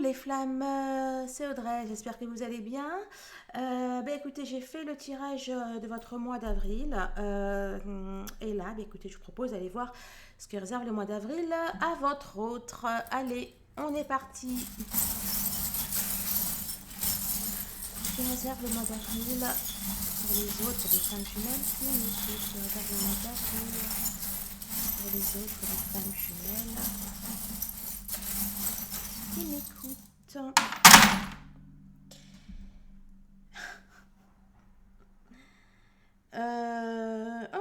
les flammes, c'est Audrey, j'espère que vous allez bien. Écoutez, j'ai fait le tirage de votre mois d'avril. Et là, écoutez, je vous propose d'aller voir ce que réserve le mois d'avril à votre autre. Allez, on est parti. Ce que réserve le mois d'avril pour les autres des femmes jumelles qui m'écoutent. Ce que réserve le mois d'avril pour les autres des femmes jumelles qui m'écoutent.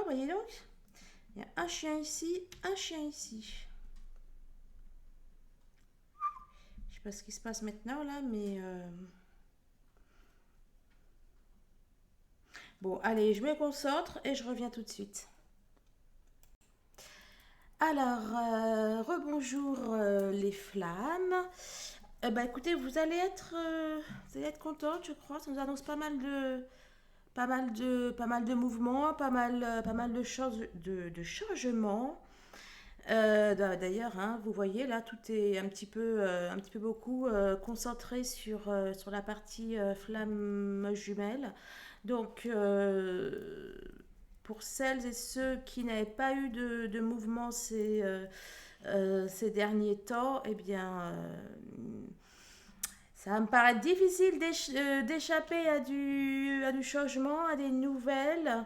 Voyez donc, il y a un chien ici, un chien ici. Je sais pas ce qui se passe maintenant là, mais bon, allez, je me concentre et je reviens tout de suite. Alors, rebonjour les flammes. Écoutez, vous allez être contente, je crois. Ça nous annonce pas mal de mouvements, pas mal de choses, de changements. D'ailleurs, hein, vous voyez là, tout est un petit peu beaucoup concentré sur la partie flamme jumelle. Donc, pour celles et ceux qui n'avaient pas eu de mouvement ces derniers temps, eh bien, ça va me paraître difficile d'échapper à du changement, à des nouvelles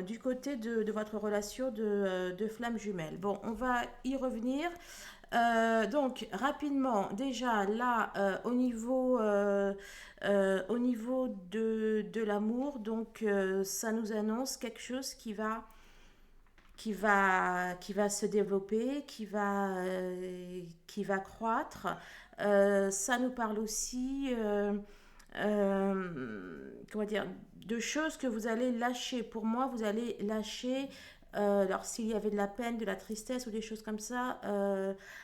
du côté de votre relation de flamme jumelle. Bon, on va y revenir. Donc, rapidement, déjà là, au niveau de l'amour, donc ça nous annonce quelque chose qui va se développer, qui va croître. Ça nous parle aussi, comment dire, de choses que vous allez lâcher. Pour moi, vous allez lâcher. Alors, s'il y avait de la peine, de la tristesse ou des choses comme ça,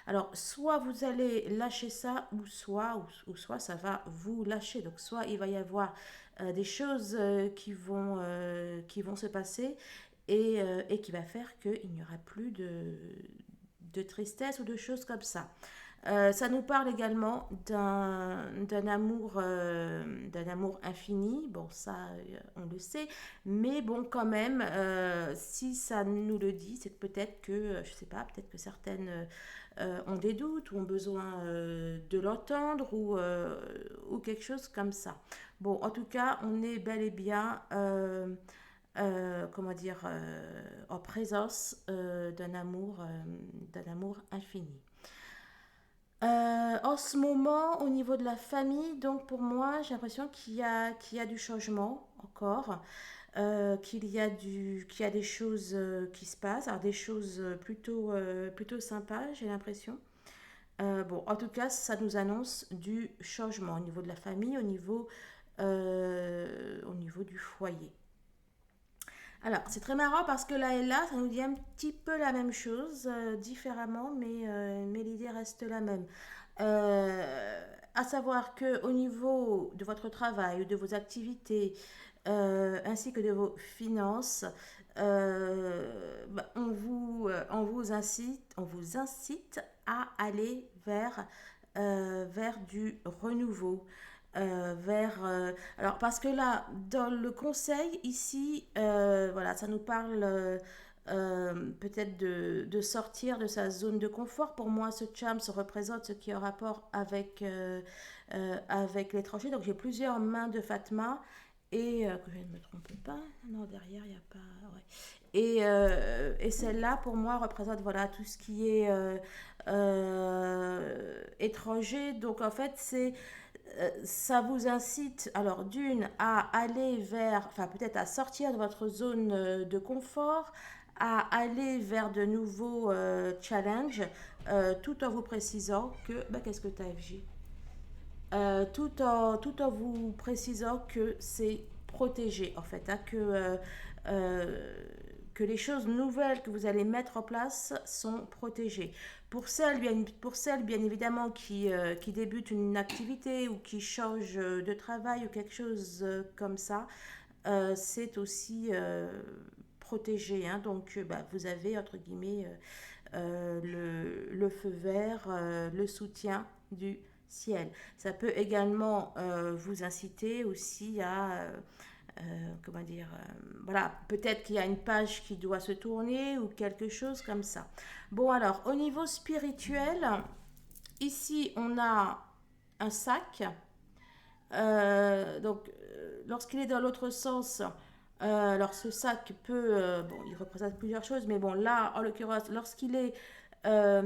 alors soit vous allez lâcher ça, ou soit ça va vous lâcher. Donc, soit il va y avoir des choses qui vont se passer et qui va faire qu'il n'y aura plus de tristesse ou de choses comme ça. Ça nous parle également d'un amour infini. Bon, ça, on le sait. Mais bon, quand même, si ça nous le dit, c'est que peut-être que, je sais pas, peut-être que certaines ont des doutes ou ont besoin de l'entendre ou quelque chose comme ça. Bon, en tout cas, on est bel et bien comment dire, en présence d'un amour infini. En ce moment, au niveau de la famille, donc pour moi, j'ai l'impression qu'il y a du changement encore, qu'il y a des choses qui se passent, alors des choses plutôt sympas, j'ai l'impression. Bon, en tout cas, ça nous annonce du changement au niveau de la famille, au niveau du foyer. Alors, c'est très marrant parce que là et là, ça nous dit un petit peu la même chose, différemment, mais l'idée reste la même. À savoir que au niveau de votre travail, de vos activités, ainsi que de vos finances, on vous incite à aller vers du renouveau. Alors, parce que là, dans le conseil, ici, voilà, ça nous parle peut-être de sortir de sa zone de confort. Pour moi, ce charm se représente ce qui est en rapport avec l'étranger. Donc, j'ai plusieurs mains de Fatma. Et que je ne me trompe pas, non, derrière, il n'y a pas. Ouais. Et celle-là, pour moi, représente voilà, tout ce qui est étranger. Donc, en fait, ça vous incite, alors d'une, à aller vers, enfin peut-être à sortir de votre zone de confort, à aller vers de nouveaux challenges, tout en vous précisant que, qu'est-ce que tu as, FJ? Tout en vous précisant que c'est protégé, en fait, hein, euh, que les choses nouvelles que vous allez mettre en place sont protégées. Pour celles bien évidemment, qui débutent une activité ou qui changent de travail ou quelque chose comme ça, c'est aussi protégé. Hein. Donc, vous avez, entre guillemets, le feu vert, le soutien du ciel. Ça peut également vous inciter aussi à comment dire, voilà, peut-être qu'il y a une page qui doit se tourner ou quelque chose comme ça. Bon, alors, au niveau spirituel, ici, on a un sac. Lorsqu'il est dans l'autre sens, alors ce sac peut, bon, il représente plusieurs choses, mais bon, là, en l'occurrence, lorsqu'il est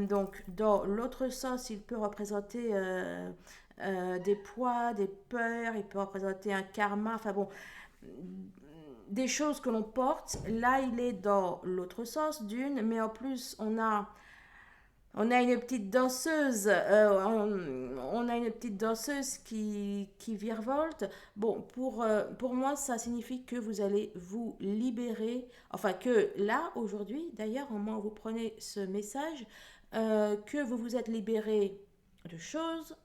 donc dans l'autre sens, il peut représenter des poids, des peurs, il peut représenter un karma, enfin bon, des choses que l'on porte. Là, il est dans l'autre sens d'une, mais en plus, on a une petite danseuse, on a une petite danseuse qui virevolte. Bon, pour moi, ça signifie que vous allez vous libérer. Enfin, que là, aujourd'hui, d'ailleurs, au moment où vous prenez ce message, que vous vous êtes libéré de choses,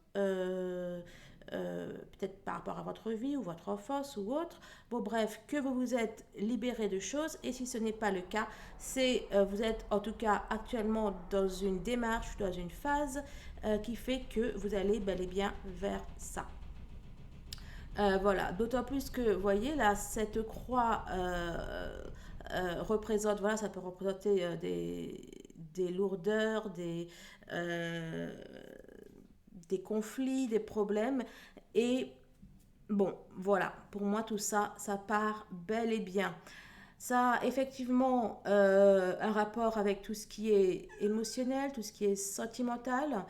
peut-être par rapport à votre vie ou votre enfance ou autre. Bon, bref, que vous vous êtes libéré de choses. Et si ce n'est pas le cas, c'est vous êtes en tout cas actuellement dans une démarche, dans une phase qui fait que vous allez bel et bien vers ça. Voilà, d'autant plus que, vous voyez, là, cette croix représente, voilà, ça peut représenter des lourdeurs, euh, des conflits, des problèmes. Et bon, voilà, pour moi, tout ça, ça part bel et bien. Ça a effectivement un rapport avec tout ce qui est émotionnel, tout ce qui est sentimental.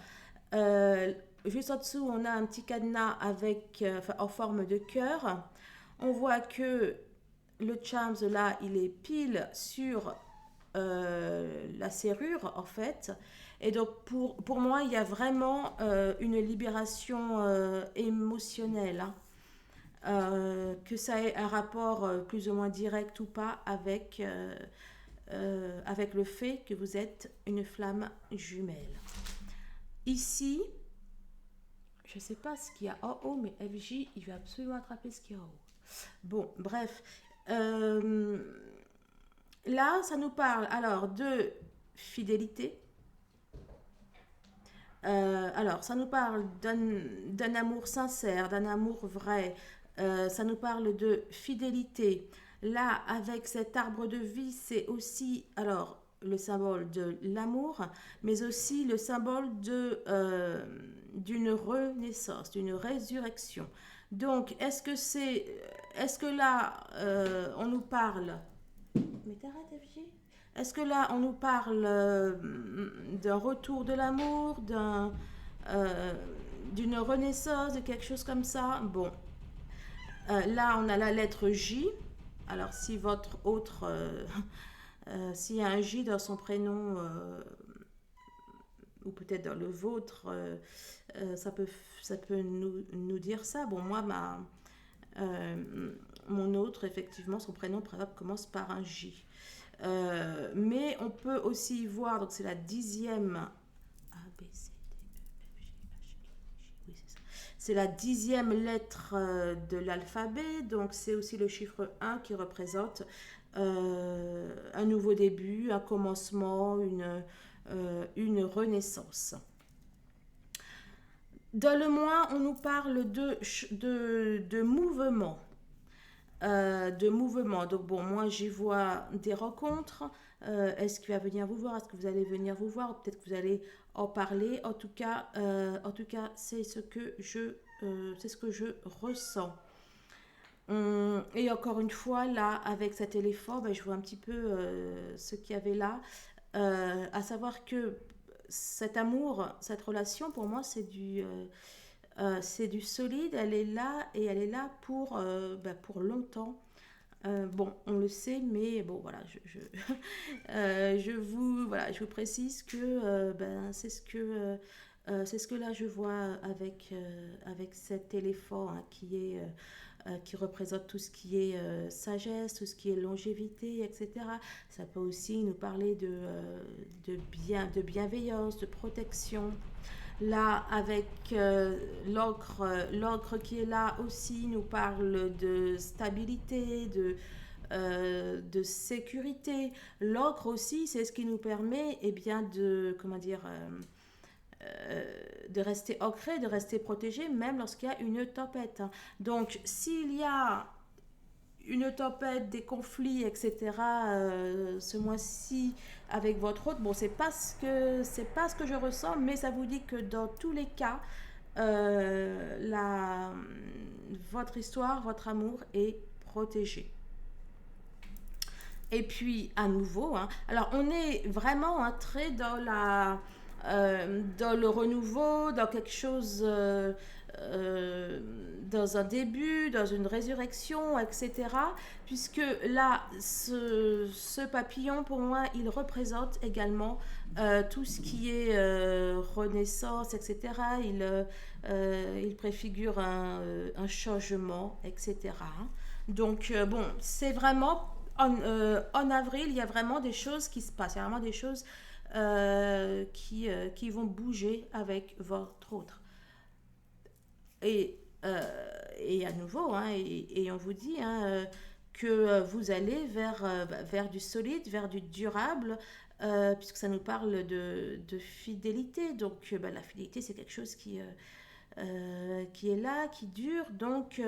Euh, Juste en dessous, on a un petit cadenas avec, en forme de cœur. On voit que le charms là, il est pile sur la serrure en fait. Et donc pour moi, il y a vraiment une libération émotionnelle, hein. Que ça ait un rapport plus ou moins direct ou pas avec le fait que vous êtes une flamme jumelle. Ici, je ne sais pas ce qu'il y a en haut, mais FJ, il va absolument attraper ce qu'il y a en haut. Bon, bref. Euh, Là, ça nous parle alors de fidélité. Alors, ça nous parle d'un amour sincère, d'un amour vrai. Ça nous parle de fidélité. Là, avec cet arbre de vie, c'est aussi, alors, le symbole de l'amour, mais aussi le symbole d'une renaissance, d'une résurrection. Donc, est-ce que là, on nous parle. Mais t'arrêtes, FJ. Est-ce que là, on nous parle d'un retour de l'amour, euh, d'une renaissance, de quelque chose comme ça? Bon, là, on a la lettre J. Alors, si votre autre, s'il y a un J dans son prénom, ou peut-être dans le vôtre, ça peut nous dire ça. Bon, moi, mon autre, effectivement, son prénom commence par un J. Mais on peut aussi voir, donc c'est la 10e. A, B, C, D, E, F, G, H, I, J. Oui, c'est ça. C'est la 10e lettre de l'alphabet, donc c'est aussi le chiffre 1 qui représente un nouveau début, un commencement, une renaissance. Dans le moins, on nous parle de mouvement. De mouvement. Donc bon, moi j'y vois des rencontres. Est-ce qu'il va venir vous voir? Est-ce que vous allez venir vous voir? Peut-être que vous allez en parler. En tout cas, c'est ce que je ressens. Et encore une fois, là, avec cet éléphant, ben, je vois un petit peu ce qu'il y avait là. À savoir que cet amour, cette relation, pour moi, c'est du solide. Elle est là et elle est là pour longtemps. Bon, on le sait, mais bon, voilà, je vous précise que c'est ce que là je vois avec cet éléphant, hein, qui représente tout ce qui est sagesse, tout ce qui est longévité, etc. Ça peut aussi nous parler de bienveillance, de protection. Là, avec l'encre qui est là aussi nous parle de stabilité, de sécurité. L'ocre aussi, c'est ce qui nous permet eh bien, de, comment dire, de rester ancré, de rester protégé, même lorsqu'il y a une tempête. Donc, s'il y a une tempête, des conflits, etc. Ce mois-ci avec votre hôte. Bon, c'est pas ce que je ressens, mais ça vous dit que dans tous les cas, votre histoire, votre amour est protégé. Et puis à nouveau, hein, alors on est vraiment très dans le renouveau, dans quelque chose, dans un début, dans une résurrection, etc. Puisque là, ce papillon, pour moi, il représente également tout ce qui est renaissance, etc. Il préfigure un changement, etc. Donc, bon, c'est vraiment en avril, il y a vraiment des choses qui se passent. Il y a vraiment des choses qui vont bouger avec votre autre. Et, et à nouveau, hein, et on vous dit que vous allez vers du solide, vers du durable, puisque ça nous parle de fidélité. Donc, la fidélité, c'est quelque chose qui est là, qui dure. Donc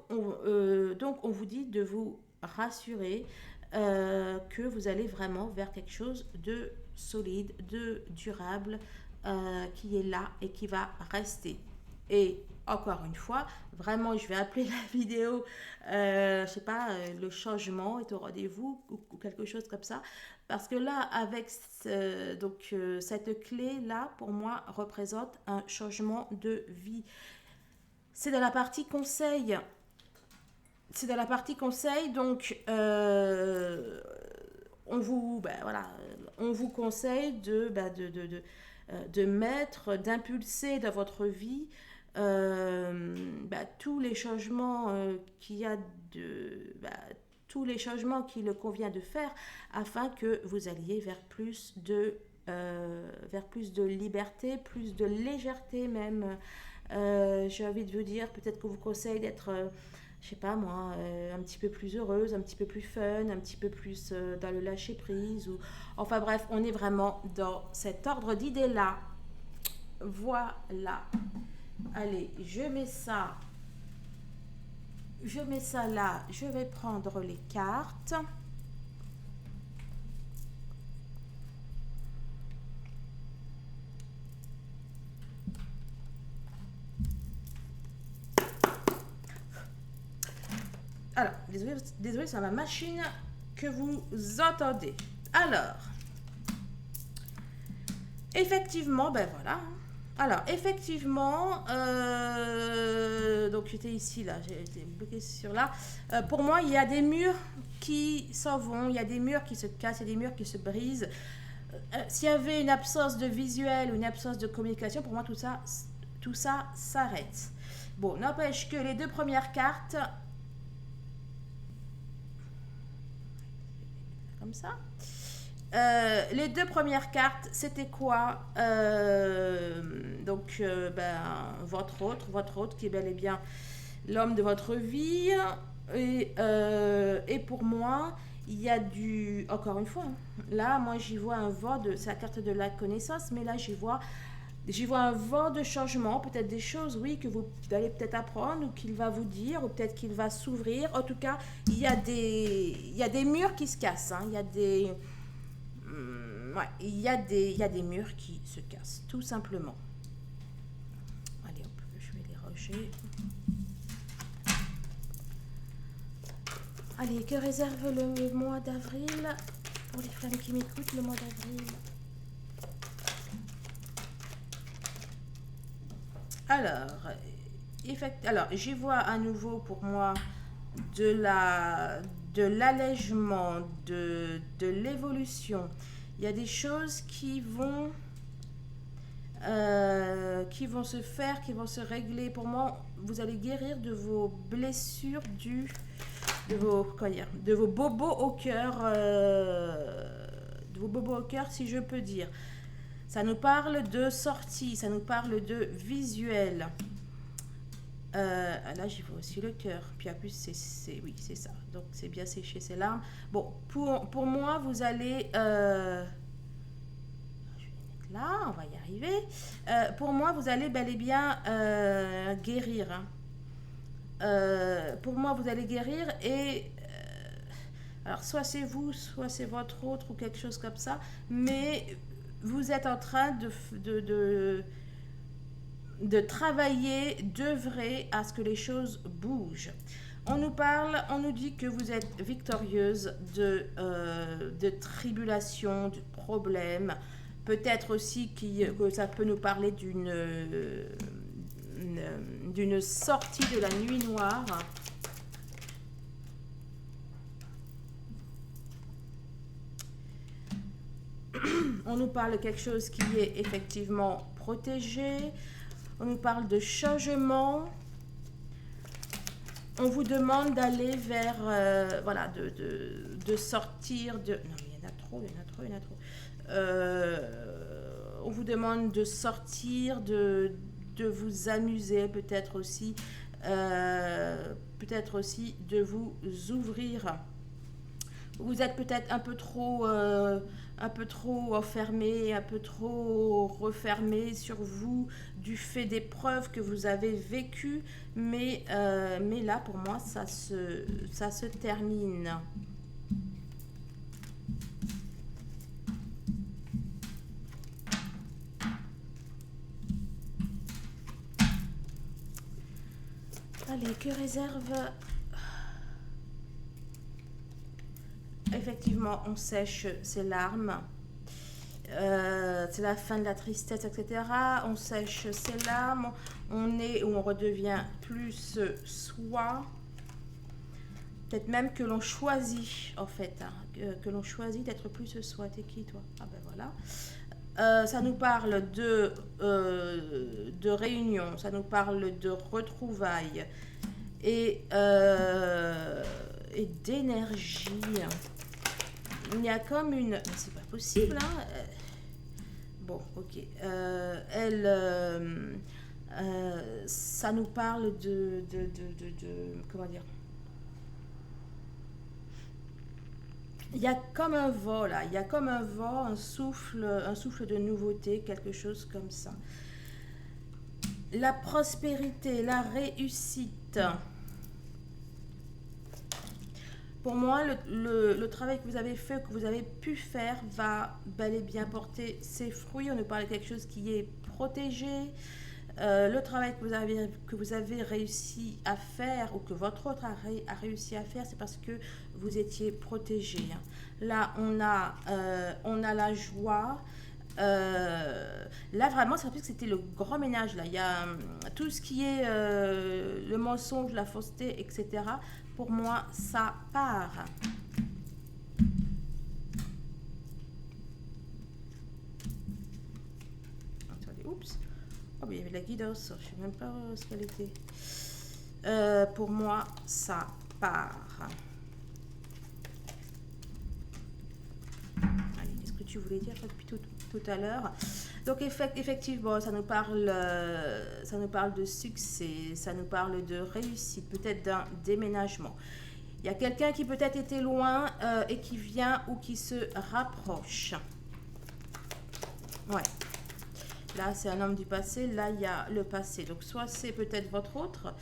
on vous dit de vous rassurer que vous allez vraiment vers quelque chose de solide, de durable, qui est là et qui va rester. Et encore une fois, vraiment, je vais appeler la vidéo, je sais pas, le changement est au rendez-vous ou quelque chose comme ça. Parce que là, avec cette clé-là, pour moi, représente un changement de vie. C'est dans la partie conseil. C'est dans la partie conseil, donc voilà, on vous conseille de mettre, d'impulser dans votre vie tous les changements qu'il y a tous les changements qu'il convient de faire afin que vous alliez vers plus de liberté, plus de légèreté même. J'ai envie de vous dire, peut-être que vous conseille d'être, je sais pas moi, un petit peu plus heureuse, un petit peu plus fun, un petit peu plus dans le lâcher prise. Enfin bref, on est vraiment dans cet ordre d'idées-là. Voilà. Allez, je mets ça là, je vais prendre les cartes. Alors, désolé, c'est ma machine que vous entendez. Alors, effectivement, ben voilà. Alors, effectivement, donc j'étais ici, là, j'ai été bloquée sur là. Pour moi, il y a des murs qui s'en vont, il y a des murs qui se cassent, il y a des murs qui se brisent. S'il y avait une absence de visuel ou une absence de communication, pour moi, tout ça s'arrête. Bon, n'empêche que les deux premières cartes, comme ça. Les deux premières cartes, c'était quoi votre autre qui est bel et bien l'homme de votre vie. Et pour moi, il y a encore une fois, là, moi j'y vois un vent c'est la carte de la connaissance, mais là j'y vois un vent de changement, peut-être des choses, oui, que vous allez peut-être apprendre, ou qu'il va vous dire, ou peut-être qu'il va s'ouvrir. En tout cas, il y a des murs qui se cassent, hein. Il y a il y a des murs qui se cassent, tout simplement. Allez, hop, je vais les ranger. Allez, que réserve le mois d'avril pour les femmes qui m'écoutent, le mois d'avril? Alors, j'y vois à nouveau pour moi de l'allègement, de l'évolution. Il y a des choses qui vont se faire, qui vont se régler. Pour moi, vous allez guérir de vos blessures de vos bobos au cœur, si je peux dire. Ça nous parle de sortie, ça nous parle de visuel. Là, j'y vois aussi le cœur. Puis en plus, oui, c'est ça. Donc, c'est bien séché ces larmes. Bon, pour moi, vous allez... je vais les mettre là, on va y arriver. Pour moi, vous allez bel et bien guérir. Hein. Pour moi, vous allez guérir et... alors, soit c'est vous, soit c'est votre autre ou quelque chose comme ça. Mais vous êtes en train de travailler, d'œuvrer à ce que les choses bougent. On nous parle, on nous dit que vous êtes victorieuse de tribulations, de problèmes. Peut-être aussi que ça peut nous parler d'une sortie de la nuit noire. On nous parle de quelque chose qui est effectivement protégé. On nous parle de changement. On vous demande d'aller vers, voilà, de sortir de... Non, il y en a trop, il y en a trop, il y en a trop. On vous demande de sortir, de vous amuser, peut-être aussi de vous ouvrir. Vous êtes peut-être un peu trop enfermé, un peu trop refermé sur vous du fait des preuves que vous avez vécues, mais là pour moi ça se termine. Allez, que réserve... Effectivement, on sèche ses larmes. C'est la fin de la tristesse, etc. On sèche ses larmes. On redevient plus soi. Peut-être même que l'on choisit, en fait, hein, que l'on choisit d'être plus soi. T'es qui, toi? Ah ben voilà. Ça nous parle de réunion, ça nous parle de retrouvailles et d'énergie. Il y a comme une... Mais c'est pas possible, hein. Bon, ok. Ça nous parle comment dire? Il y a comme un vent, là. Il y a comme un vent, un souffle de nouveauté, quelque chose comme ça. La prospérité, la réussite... Pour moi, le travail que vous avez fait, que vous avez pu faire, va bel et bien porter ses fruits. On nous parle de quelque chose qui est protégé. Le travail que vous avez réussi à faire, ou que votre autre a réussi à faire, c'est parce que vous étiez protégé. Là, on a la joie. Là, vraiment, c'est parce que c'était le grand ménage. Là. Il y a tout ce qui est le mensonge, la fausseté, etc. Pour moi, ça part. Attendez, oups. Oh, mais il y avait de la guidance. Je ne sais même pas ce qu'elle était. Pour moi, ça part. Allez, qu'est-ce que tu voulais dire depuis tout à l'heure? Donc effectivement, ça nous parle de succès, ça nous parle de réussite, peut-être d'un déménagement. Il y a quelqu'un qui peut-être était loin et qui vient ou qui se rapproche. Ouais. Là, c'est un homme du passé. Là, il y a le passé. Donc, soit c'est peut-être votre autre,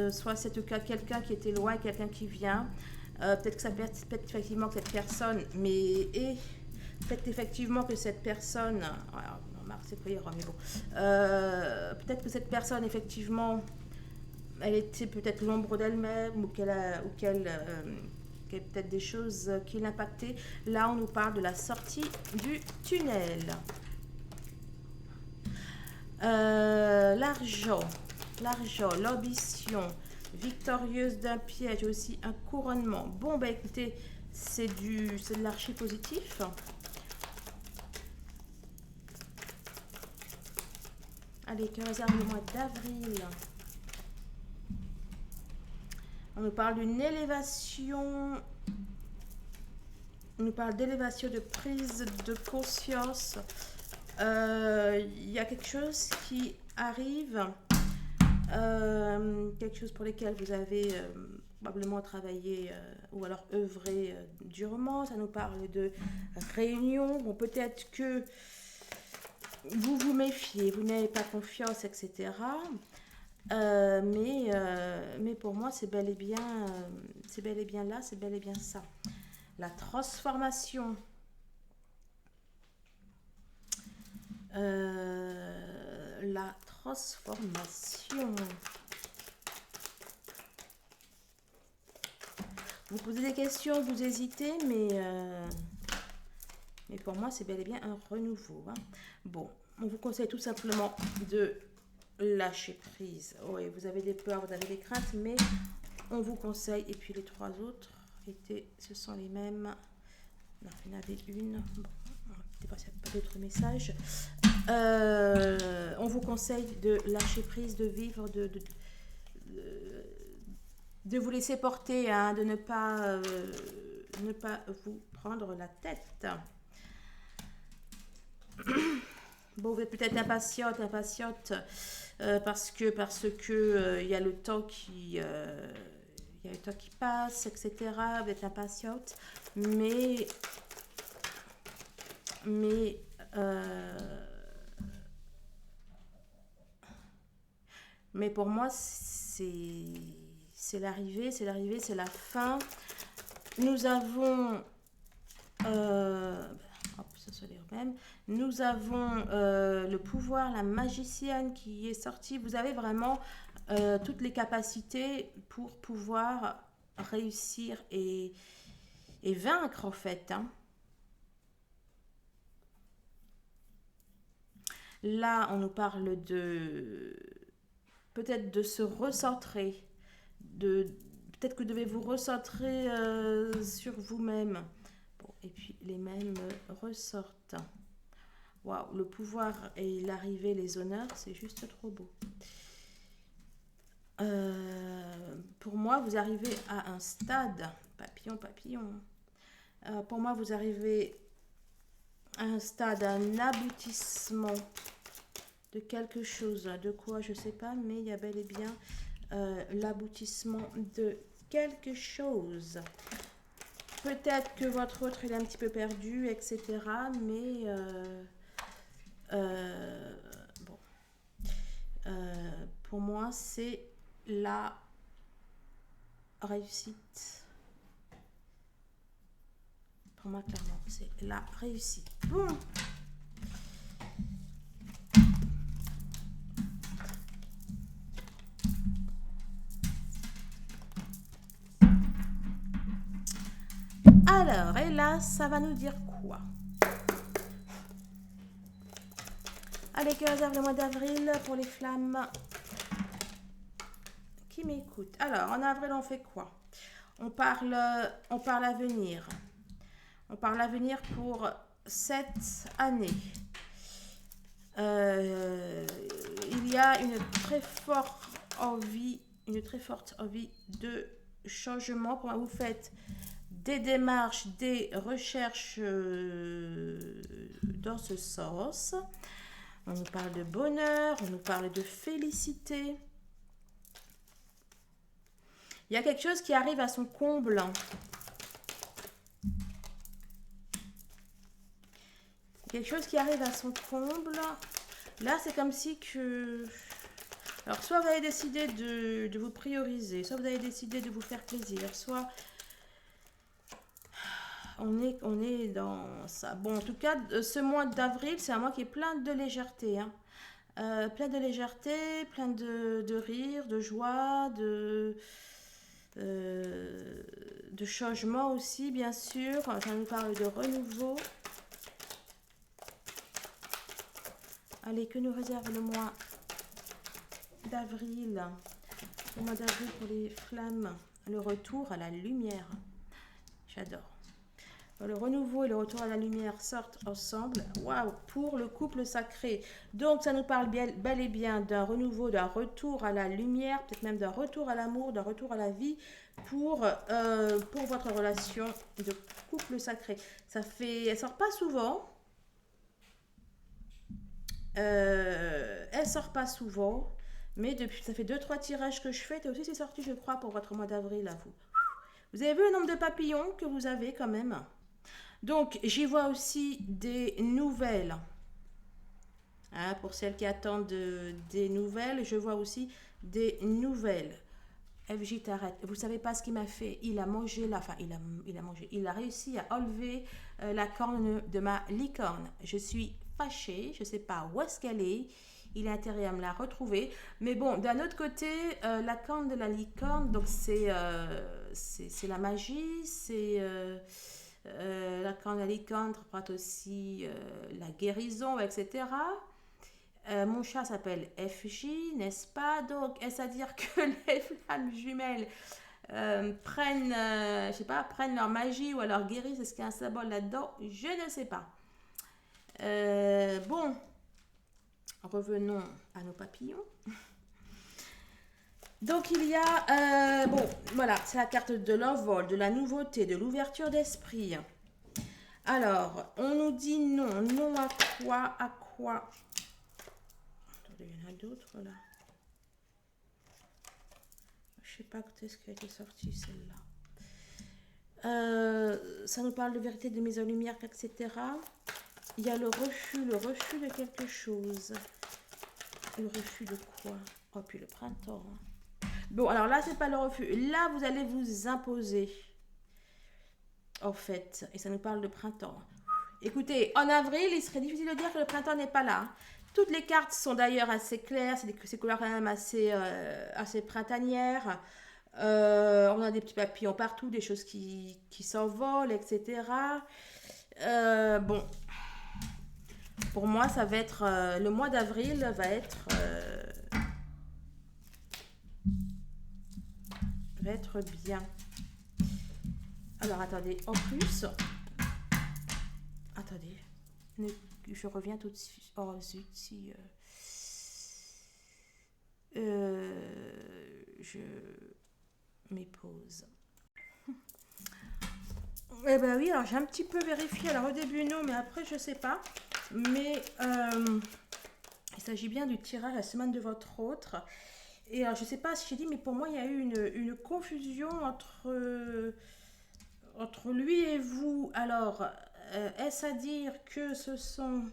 soit c'est en tout cas quelqu'un qui était loin, quelqu'un qui vient. Peut-être que ça peut être effectivement que cette personne, peut-être effectivement que cette personne... Alors, c'est pas mais bon. Peut-être que cette personne, effectivement, elle était peut-être l'ombre d'elle-même ou qu'elle a peut-être des choses qui l'impactaient. Là, on nous parle de la sortie du tunnel. L'argent, l'ambition, victorieuse d'un piège, aussi un couronnement. Bon, bah écoutez, c'est de l'archi positif. Allez, que réserve le mois d'avril? On nous parle d'une élévation. On nous parle d'élévation, de prise de conscience. Il y a quelque chose qui arrive. quelque chose pour lequel vous avez probablement travaillé ou alors œuvré durement. Ça nous parle de réunion. Bon, peut-être que vous vous méfiez, vous n'avez pas confiance, etc. Mais pour moi, c'est bel et bien, c'est bel et bien là, c'est bel et bien ça. La transformation. La transformation. Vous posez des questions, vous hésitez, mais pour moi, c'est bel et bien un renouveau. Hein. Bon, on vous conseille tout simplement de lâcher prise. Oui, vous avez des peurs, vous avez des craintes, mais on vous conseille. Et puis les trois autres, ce sont les mêmes. Non, il y en avait une. Bon, on va dépasser pas d'autres messages. On vous conseille de lâcher prise, de vivre, de vous laisser porter, hein, de ne pas vous prendre la tête. Bon, vous êtes peut-être impatiente, parce que y a le temps qui passe, etc. Vous êtes impatiente, mais pour moi c'est l'arrivée, c'est la fin. Nous avons Nous avons le pouvoir, la magicienne qui est sortie. Vous avez vraiment toutes les capacités pour pouvoir réussir et vaincre en fait. Hein. Là, on nous parle de peut-être de se recentrer, peut-être que vous devez vous recentrer sur vous-même. Bon, et puis les mêmes ressortent. Waouh, le pouvoir et l'arrivée, les honneurs, c'est juste trop beau. Pour moi, vous arrivez à un stade, papillon. Pour moi, vous arrivez à un stade, un aboutissement de quelque chose. De quoi, je ne sais pas, mais il y a bel et bien l'aboutissement de quelque chose. Peut-être que votre autre il est un petit peu perdu, etc. Mais bon, pour moi, c'est la réussite. Pour moi, clairement, c'est la réussite. Bon. Alors, et là, ça va nous dire quoi? Allez, que réserve le mois d'avril pour les flammes qui m'écoutent. Alors, en avril, on fait quoi? On parle avenir. On parle avenir pour cette année. Il y a une très forte envie de changement. Pour vous faites des démarches, des recherches dans ce sens. On nous parle de bonheur, on nous parle de félicité. Il y a quelque chose qui arrive à son comble. Quelque chose qui arrive à son comble. Là, c'est comme si que... Alors, soit vous avez décidé de vous prioriser, soit vous avez décidé de vous faire plaisir, soit... On est dans ça. Bon, en tout cas, ce mois d'avril, c'est un mois qui est plein de légèreté. Hein. Plein de légèreté, plein de rire, de joie, de changement aussi, bien sûr. Ça nous parle de renouveau. Allez, que nous réserve le mois d'avril? Le mois d'avril pour les flammes. Le retour à la lumière. J'adore. Le renouveau et le retour à la lumière sortent ensemble. Waouh, pour le couple sacré. Donc, ça nous parle bel et bien d'un renouveau, d'un retour à la lumière, peut-être même d'un retour à l'amour, d'un retour à la vie pour votre relation de couple sacré. Elle sort pas souvent. Elle sort pas souvent, Mais depuis, ça fait deux trois tirages que je fais. Et aussi, c'est sorti, je crois, pour votre mois d'avril, là, vous. Vous avez vu le nombre de papillons que vous avez quand même. Donc, j'y vois aussi des nouvelles. Hein, pour celles qui attendent des nouvelles, je vois aussi des nouvelles. FJ t'arrête. Vous savez pas ce qu'il m'a fait. Il a mangé la, enfin il a mangé. Il a réussi à enlever la corne de ma licorne. Je suis fâchée. Je sais pas où est-ce qu'elle est. Il a intérêt à me la retrouver. Mais bon, d'un autre côté, la corne de la licorne, donc c'est la magie, la corne de la licorne représente aussi la guérison, etc. Mon chat s'appelle FJ, n'est-ce pas? Donc, est-ce à dire que les flammes jumelles prennent, je sais pas, prennent leur magie ou alors guérissent? Est-ce qu'il y a un symbole là-dedans? Je ne sais pas. Bon, revenons à nos papillons. Donc il y a, bon, voilà, c'est la carte de l'envol, de la nouveauté, de l'ouverture d'esprit. Alors, on nous dit non, non à quoi, à quoi? Attendez, il y en a d'autres là. Je sais pas quand est-ce qu'elle était sortie celle-là. Ça nous parle de vérité, de mise en lumière, etc. Il y a le refus de quelque chose. Le refus de quoi? Oh, puis le printemps. Bon, alors là, c'est pas le refus. Là, vous allez vous imposer. En fait, et ça nous parle de printemps. Écoutez, en avril, il serait difficile de dire que le printemps n'est pas là. Toutes les cartes sont d'ailleurs assez claires, c'est des couleurs quand même assez printanières. On a des petits papillons partout, des choses qui s'envolent, etc. Bon, pour moi, ça va être le mois d'avril va être bien. Alors attendez, en plus, attendez, je reviens tout de suite. Oh zut, si je m'épose. Eh ben oui, alors j'ai un petit peu vérifié. Alors au début non, mais après je sais pas. Mais il s'agit bien du tirage la semaine de votre autre. Et alors je sais pas si j'ai dit, mais pour moi il y a eu une confusion entre lui et vous. Alors est-ce à dire que ce sont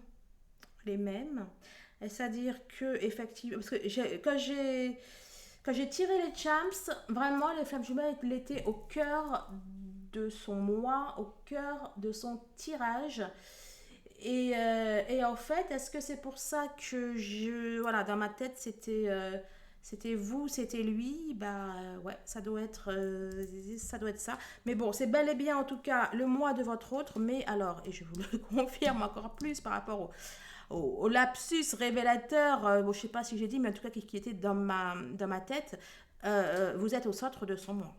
les mêmes? Est-ce à dire que effectivement, parce que quand j'ai tiré les champs, vraiment les flammes jumelles étaient au cœur de son moi, au cœur de son tirage. Et en fait, est-ce que c'est pour ça que voilà, dans ma tête, c'était vous, c'était lui, bah ouais, ça doit être ça. Mais bon, c'est bel et bien en tout cas le mois de votre autre. Mais alors, et je vous le confirme encore plus par rapport au lapsus révélateur, bon, je sais pas si j'ai dit, mais en tout cas qui était dans ma tête, vous êtes au centre de son monde.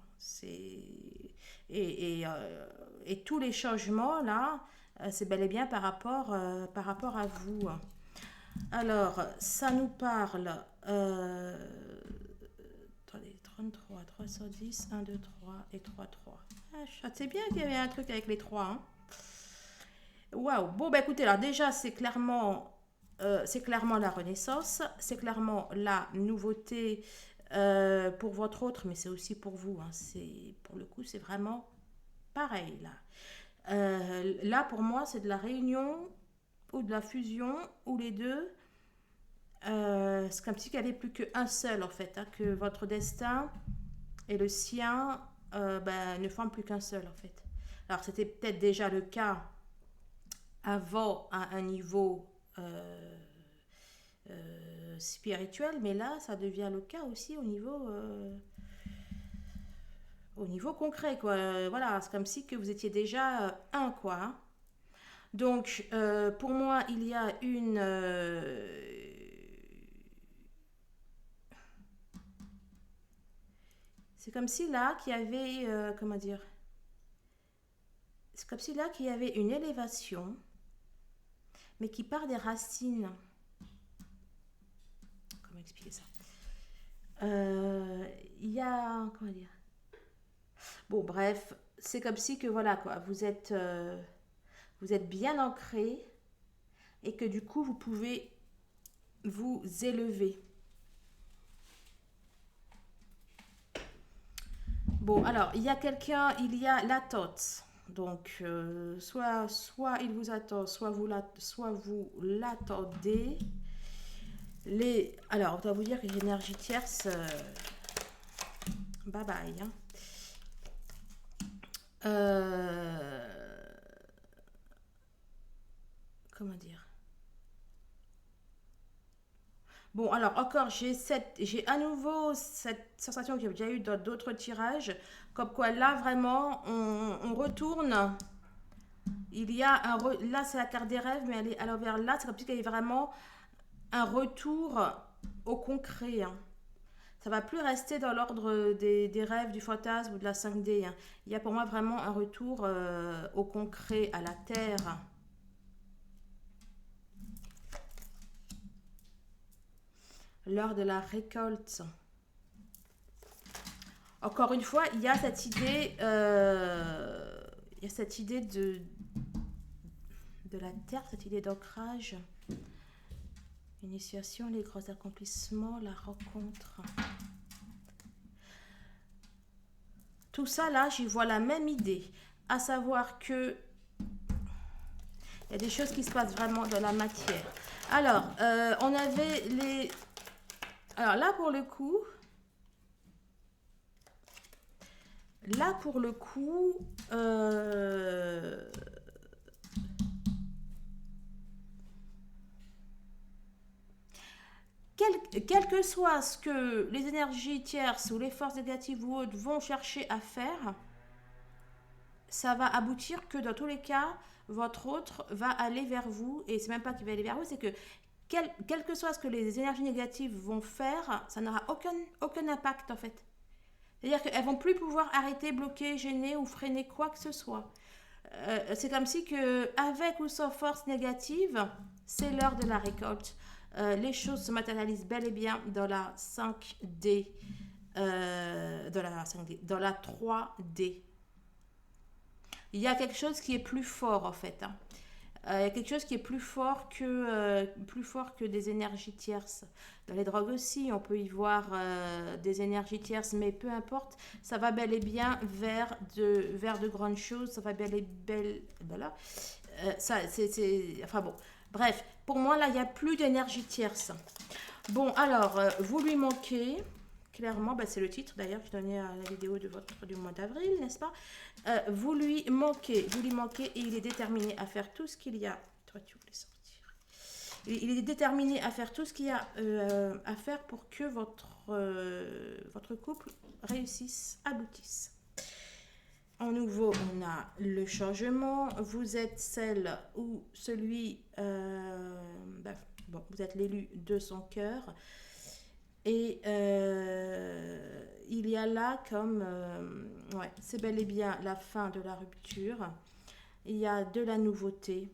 Et tous les changements là, c'est bel et bien par rapport à vous. Alors, ça nous parle. Attendez, 33, 310, 1, 2, 3 et 3, 3. Ah, je sais bien qu'il y avait un truc avec les 3. Hein. Waouh! Bon, bah écoutez, alors déjà, c'est clairement la renaissance, c'est clairement la nouveauté pour votre autre, mais c'est aussi pour vous. Hein. Pour le coup, c'est vraiment pareil là. Là, pour moi, c'est de la réunion ou de la fusion ou les deux. C'est comme si il n'y avait plus qu'un seul en fait, hein, que votre destin et le sien ne forment plus qu'un seul en fait. Alors, c'était peut-être déjà le cas avant à un niveau spirituel, mais là, ça devient le cas aussi au niveau concret, quoi. Voilà, c'est comme si que vous étiez déjà un, quoi. Hein. Donc, pour moi, il y a c'est comme si là, qu'il y avait... comment dire? C'est comme si là, qu'il y avait une élévation, mais qui part des racines. Comment expliquer ça? Il y a... Comment dire? Bon, bref, c'est comme si que, voilà, quoi, vous êtes bien ancré et que du coup, vous pouvez vous élever. Bon, alors, il y a quelqu'un, il y a l'attente. Donc, soit il vous attend, soit vous l'attendez. Alors, on doit vous dire que l'énergie tierce, bye bye, hein. Comment dire? Bon, alors encore, j'ai à nouveau cette sensation que j'ai déjà eu dans d'autres tirages, comme quoi là vraiment, on retourne. Il y a là c'est la carte des rêves, mais elle est à l'envers. Là, c'est comme si il y avait vraiment un retour au concret, hein. Ça va plus rester dans l'ordre des rêves, du fantasme ou de la 5D, hein. Il y a pour moi vraiment un retour au concret, à la terre. L'heure de la récolte. Encore une fois, il y a cette idée, de la terre, cette idée d'ancrage. Initiation, les grands accomplissements, la rencontre. Tout ça, là, j'y vois la même idée. À savoir que il y a des choses qui se passent vraiment dans la matière. Alors, on avait les... Alors là, pour le coup... quel que soit ce que les énergies tierces ou les forces négatives ou autres vont chercher à faire, ça va aboutir que dans tous les cas, votre autre va aller vers vous. Et c'est même pas qu'il va aller vers vous, c'est que quel que soit ce que les énergies négatives vont faire, ça n'aura aucun impact en fait. C'est-à-dire qu'elles vont plus pouvoir arrêter, bloquer, gêner ou freiner quoi que ce soit. C'est comme si que, avec ou sans force négative, c'est l'heure de la récolte. Les choses se matérialisent bel et bien dans la 5D, dans la 3D. Il y a quelque chose qui est plus fort en fait, hein. Il y a quelque chose qui est plus fort que des énergies tierces. Dans les drogues aussi, on peut y voir des énergies tierces, mais peu importe, ça va bel et bien vers de grandes choses, ça va bel et bien... Voilà. Enfin bon, bref, pour moi, là, il n'y a plus d'énergie tierce. Bon, alors, vous lui manquez... Clairement, bah, c'est le titre d'ailleurs que je donnais à la vidéo du mois d'avril, n'est-ce pas? Vous lui manquez et il est déterminé à faire tout ce qu'il y a. Toi, tu voulais sortir. Il est déterminé à faire tout ce qu'il y a à faire pour que votre couple réussisse, aboutisse. En nouveau, on a le changement. Vous êtes celle ou celui, vous êtes l'élu de son cœur. Et il y a là comme... c'est bel et bien la fin de la rupture. Il y a de la nouveauté.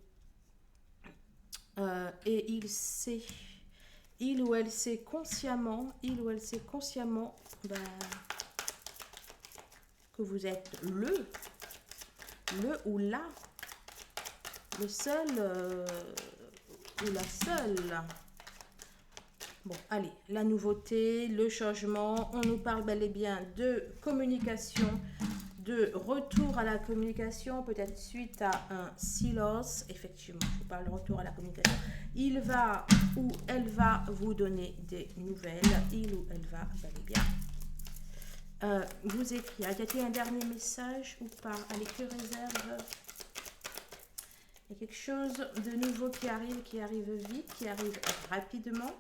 Et il ou elle sait consciemment, que vous êtes le ou la, le seul ou la seule. Bon, allez, la nouveauté, le changement, on nous parle bel et bien de communication, de retour à la communication, peut-être suite à un silence. Effectivement, je vous parle de retour à la communication. Il va ou elle va vous donner des nouvelles. Il ou elle va bel et bien vous écrire. Y a-t-il un dernier message ou pas? Allez, que réserve? Il y a quelque chose de nouveau qui arrive vite, qui arrive rapidement.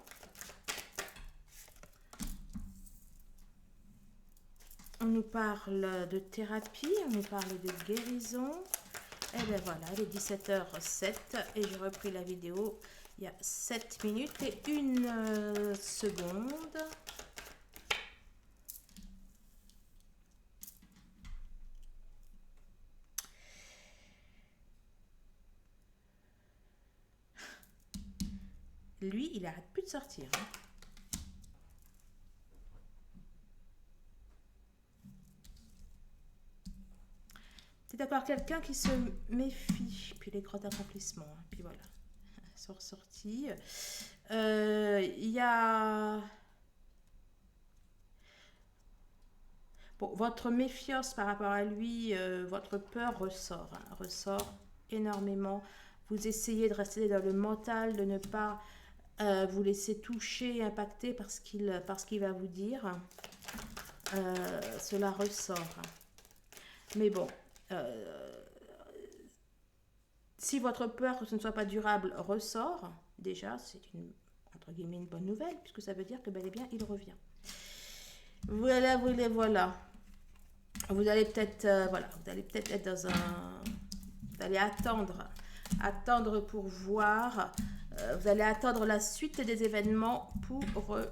On nous parle de thérapie, on nous parle de guérison. Et bien voilà, il est 17h07 et j'ai repris la vidéo il y a 7 minutes et 1 seconde. Lui, il n'arrête plus de sortir, hein. C'est d'accord, quelqu'un qui se méfie. Puis les grands accomplissements, hein. Puis voilà, sont ressortis. Il y a... votre méfiance par rapport à lui, votre peur ressort, hein, ressort énormément. Vous essayez de rester dans le mental, de ne pas vous laisser toucher, impacter par ce qu'il va vous dire. Cela ressort. Mais bon, si votre peur que ce ne soit pas durable ressort, déjà, c'est entre guillemets une bonne nouvelle, puisque ça veut dire que bel et bien, il revient. Voilà, voilà, voilà. Vous allez peut-être vous allez peut-être être dans un... Vous allez attendre pour voir. Vous allez attendre la suite des événements pour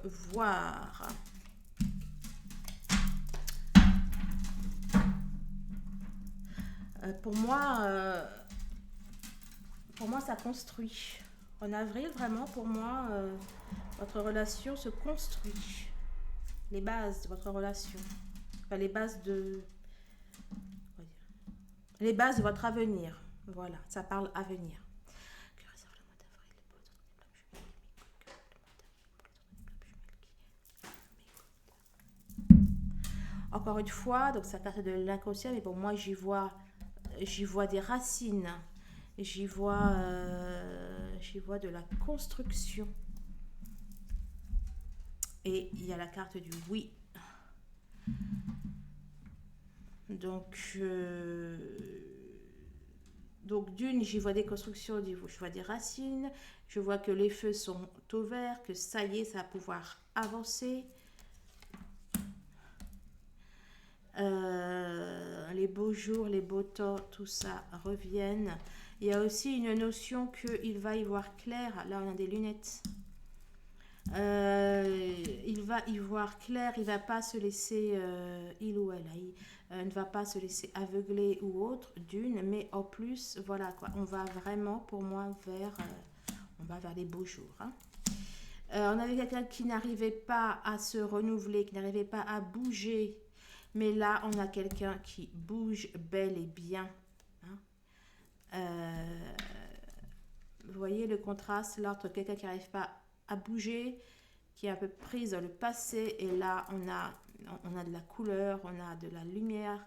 voir. Pour moi, ça construit. En avril, vraiment, pour moi, votre relation se construit. Les bases de votre relation. Enfin, les bases de... Les bases de votre avenir. Voilà, ça parle avenir. Encore une fois, donc ça carte de l'inconscient, mais bon, moi j'y vois des racines, j'y vois de la construction. Et il y a la carte du oui. Donc d'une, j'y vois des constructions, je vois des racines, je vois que les feux sont au vert, que ça y est, ça va pouvoir avancer. Les beaux jours, les beaux temps, tout ça reviennent. Il y a aussi une notion qu'il va y voir clair. Là, on a des lunettes. Il va y voir clair, il ne va pas se laisser, il ou elle, ne va pas se laisser aveugler ou autre, d'une, mais en plus, voilà quoi, on va vraiment, pour moi, on va vers les beaux jours. Hein. On avait quelqu'un qui n'arrivait pas à se renouveler, qui n'arrivait pas à bouger, mais là, on a quelqu'un qui bouge bel et bien. Hein. Vous voyez le contraste là entre quelqu'un qui n'arrive pas à bouger, qui est un peu prise dans le passé, et là on a de la couleur, on a de la lumière,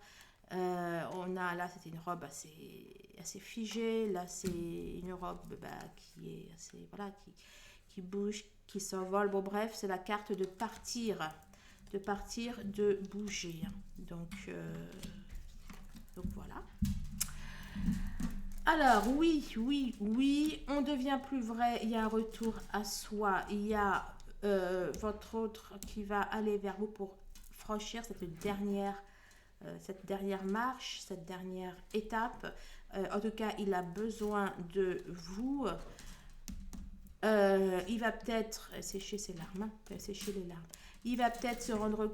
là c'était une robe assez figée, là c'est une robe qui est assez, voilà, qui bouge, qui s'envole. Bon bref, c'est la carte de partir, de bouger. Donc voilà. Alors, oui, on devient plus vrai, il y a un retour à soi, il y a votre autre qui va aller vers vous pour franchir cette dernière marche, cette dernière étape. En tout cas, il a besoin de vous. Il va peut-être sécher ses larmes, sécher les larmes. Il va peut-être se rendre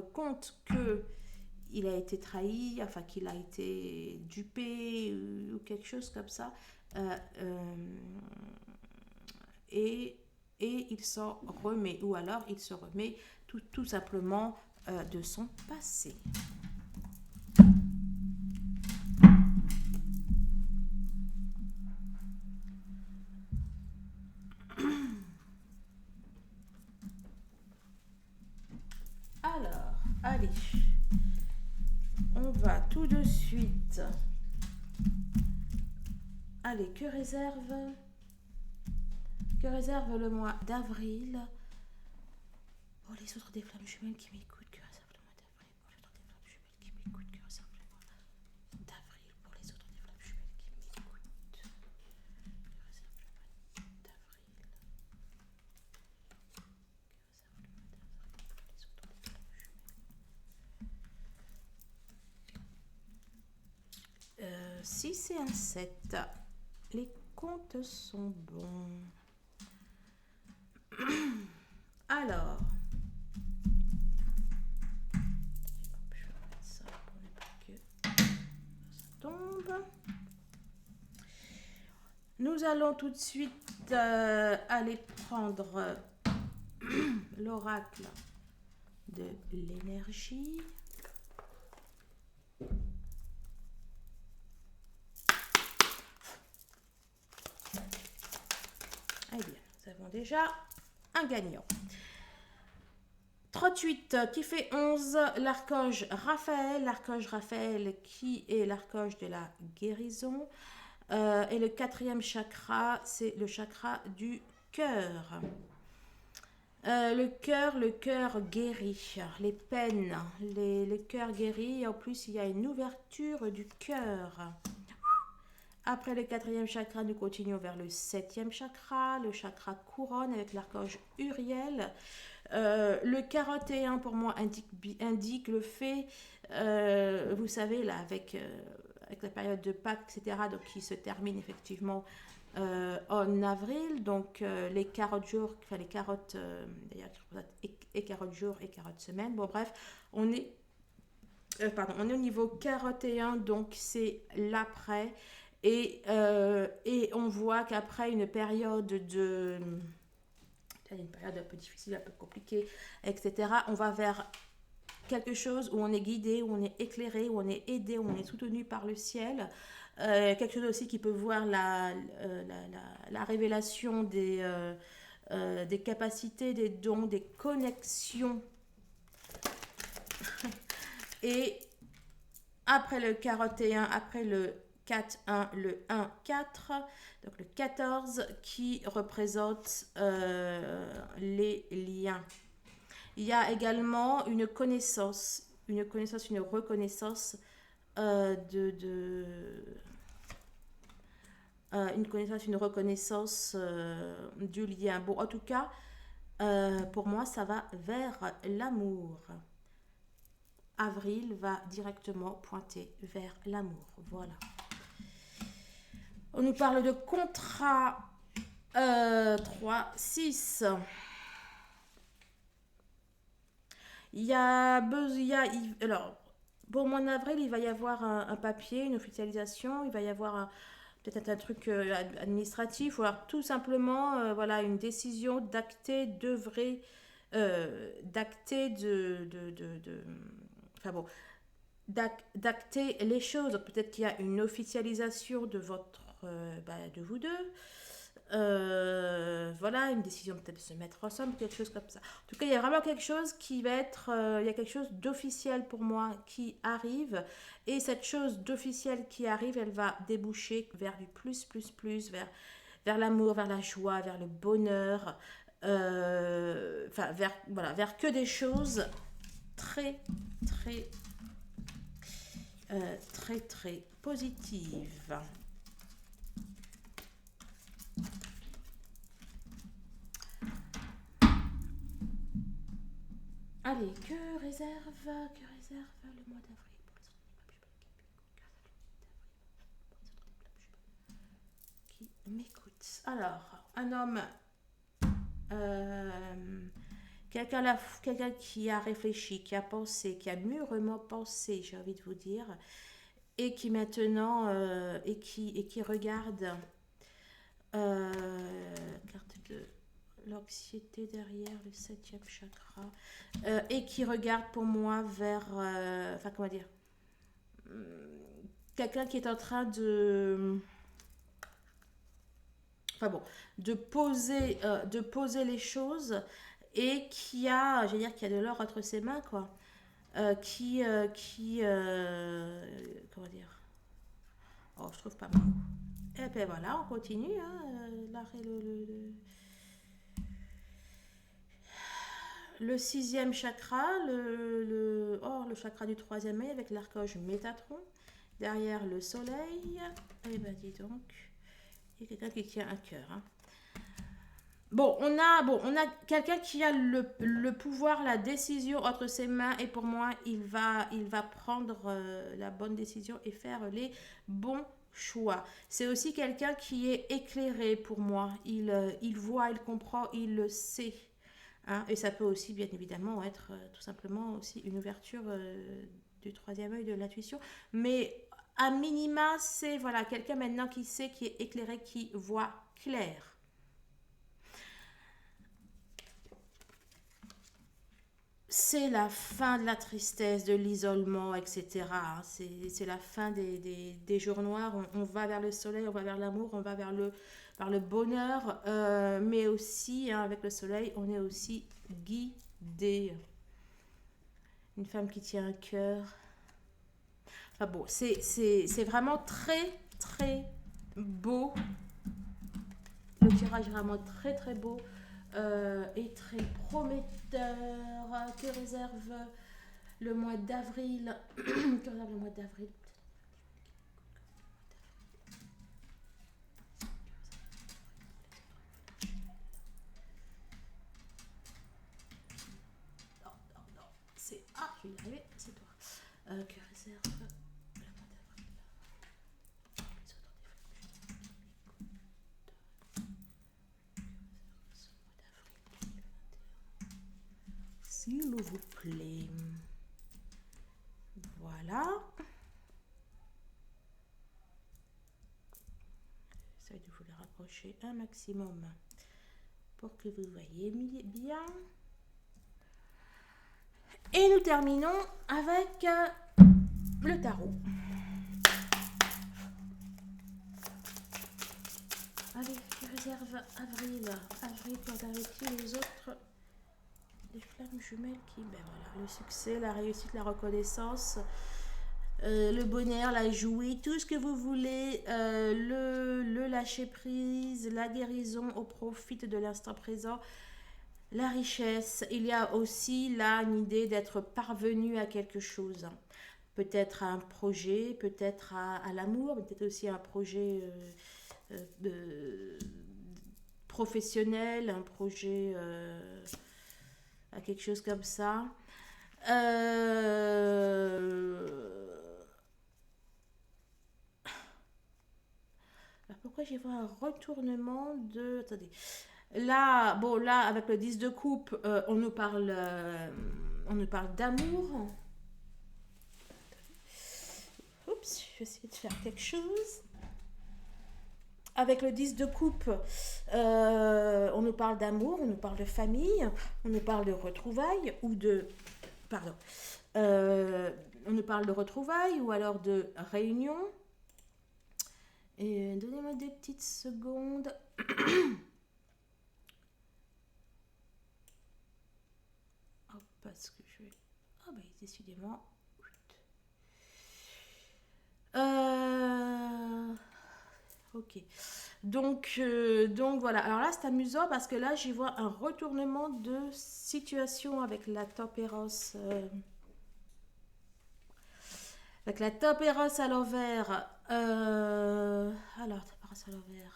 compte que il a été trahi, enfin qu'il a été dupé ou quelque chose comme ça. Et il s'en remet, ou alors il se remet tout simplement de son passé. Alors, allez, on va tout de suite. Allez, que réserve le mois d'avril pour les autres des flammes jumelles qui m'écoutent? Que réserve le mois d'avril pour les autres des flammes jumelles qui m'écoutent? Que réserve le mois d'avril pour les autres des flammes jumelles qui m'écoutent? Que réserve le mois d'avril? Que réserve le mois d'avril pour les autres des flammes jumelles? 6 et un 7. Les comptes sont bons. Alors, je vais mettre ça pour ne pas que ça tombe. Nous allons tout de suite aller prendre l'oracle de l'énergie. Eh bien, nous avons déjà un gagnant. 38 qui fait 11, l'archange Raphaël qui est l'archange de la guérison. Et le quatrième chakra, c'est le chakra du cœur. Le cœur guéri, les peines, les cœurs guéris. En plus, il y a une ouverture du cœur. Après le quatrième chakra, nous continuons vers le septième chakra, le chakra couronne avec l'archange Uriel. Le 41 pour moi indique le fait, vous savez, là, avec la période de Pâques, etc., donc qui se termine effectivement en avril. Donc les carottes jours, enfin les carottes, d'ailleurs, et carottes jours et carottes semaine. Bon, bref, on est, on est au niveau 41, donc c'est l'après. Et on voit qu'après une période une période un peu difficile, un peu compliquée, etc., on va vers quelque chose où on est guidé, où on est éclairé, où on est aidé, où on est soutenu par le ciel. Quelque chose aussi qui peut voir la révélation des capacités, des dons, des connexions. Et après le 41, après le 4-1, le 1-4, donc le 14 qui représente les liens. Il y a également une reconnaissance une reconnaissance du lien. Bon, en tout cas, pour moi, ça va vers l'amour. Avril va directement pointer vers l'amour. Voilà. On nous parle de contrat 3, 6. Alors, pour mois d'avril, il va y avoir un papier, une officialisation, il va y avoir peut-être un truc administratif, ou alors tout simplement, voilà, une décision d'acter, enfin bon, d'acter les choses. Peut-être qu'il y a une officialisation de vous deux. Voilà, une décision peut-être de se mettre ensemble, quelque chose comme ça. En tout cas, il y a vraiment quelque chose qui va être, il y a quelque chose d'officiel pour moi qui arrive, et cette chose d'officiel qui arrive, elle va déboucher vers du plus, vers l'amour, vers la joie, vers le bonheur, enfin vers que des choses très, très, très positives. Allez, que réserve le mois d'avril qui m'écoute. Alors, un homme, quelqu'un qui a réfléchi, qui a pensé, qui a mûrement pensé, j'ai envie de vous dire, et qui maintenant, et qui regarde, carte de l'anxiété derrière le septième chakra, et qui regarde pour moi vers, enfin comment dire, quelqu'un qui est en train de poser les choses, et qui a de l'or entre ses mains, quoi. Comment dire, oh, je trouve pas mon mot. Et ben voilà, on continue, hein, le sixième chakra, le chakra du troisième œil avec l'archange Métatron, derrière le soleil. Eh ben dis donc, il y a quelqu'un qui tient un cœur, hein. Bon, on a quelqu'un qui a le pouvoir, la décision entre ses mains, et pour moi, il va prendre la bonne décision et faire les bons choix. C'est aussi quelqu'un qui est éclairé pour moi. Il voit, il comprend, il le sait. Hein, et ça peut aussi, bien évidemment, être tout simplement aussi une ouverture du troisième œil de l'intuition. Mais à minima, c'est voilà, quelqu'un maintenant qui sait, qui est éclairé, qui voit clair. C'est la fin de la tristesse, de l'isolement, etc. Hein. C'est la fin des jours noirs. On va vers le soleil, on va vers l'amour, on va vers le bonheur. Mais aussi, hein, avec le soleil, on est aussi guidé. Une femme qui tient un cœur. Enfin bon, c'est vraiment très, très beau. Le tirage est vraiment très, très beau et très prometteur. Que réserve le mois d'avril? Que réserve le mois d'avril? Non, non, non. C'est. Ah, je vais y arriver, c'est toi. Que réserve le mois d'avril? S'il vous plaît. Voilà. J'essaie de vous les rapprocher un maximum pour que vous voyez bien. Et nous terminons avec le tarot. Allez, que réserve avril? Avril, quand avec les autres, les flammes jumelles qui, ben voilà, le succès, la réussite, la reconnaissance, le bonheur, la joie, tout ce que vous voulez, le lâcher prise, la guérison au profit de l'instant présent, la richesse. Il y a aussi là une idée d'être parvenu à quelque chose. Peut-être à un projet, peut-être à l'amour, peut-être aussi à un projet professionnel, un projet à quelque chose comme ça. Pourquoi j'y vois un retournement de... Attendez. Là, bon, là, avec le 10 de coupe, on nous parle d'amour. Oups, je vais essayer de faire quelque chose. Avec le 10 de coupe, on nous parle d'amour, on nous parle de famille, on nous parle de retrouvailles ou de... Pardon. On nous parle de retrouvailles ou alors de réunion. Et donnez-moi des petites secondes. Oh, parce que je vais... Ah bah décidément. Ok. Donc voilà. Alors là, c'est amusant parce que là, j'y vois un retournement de situation avec la tempérance. Avec la tempérance à l'envers. Alors, tempérance à l'envers.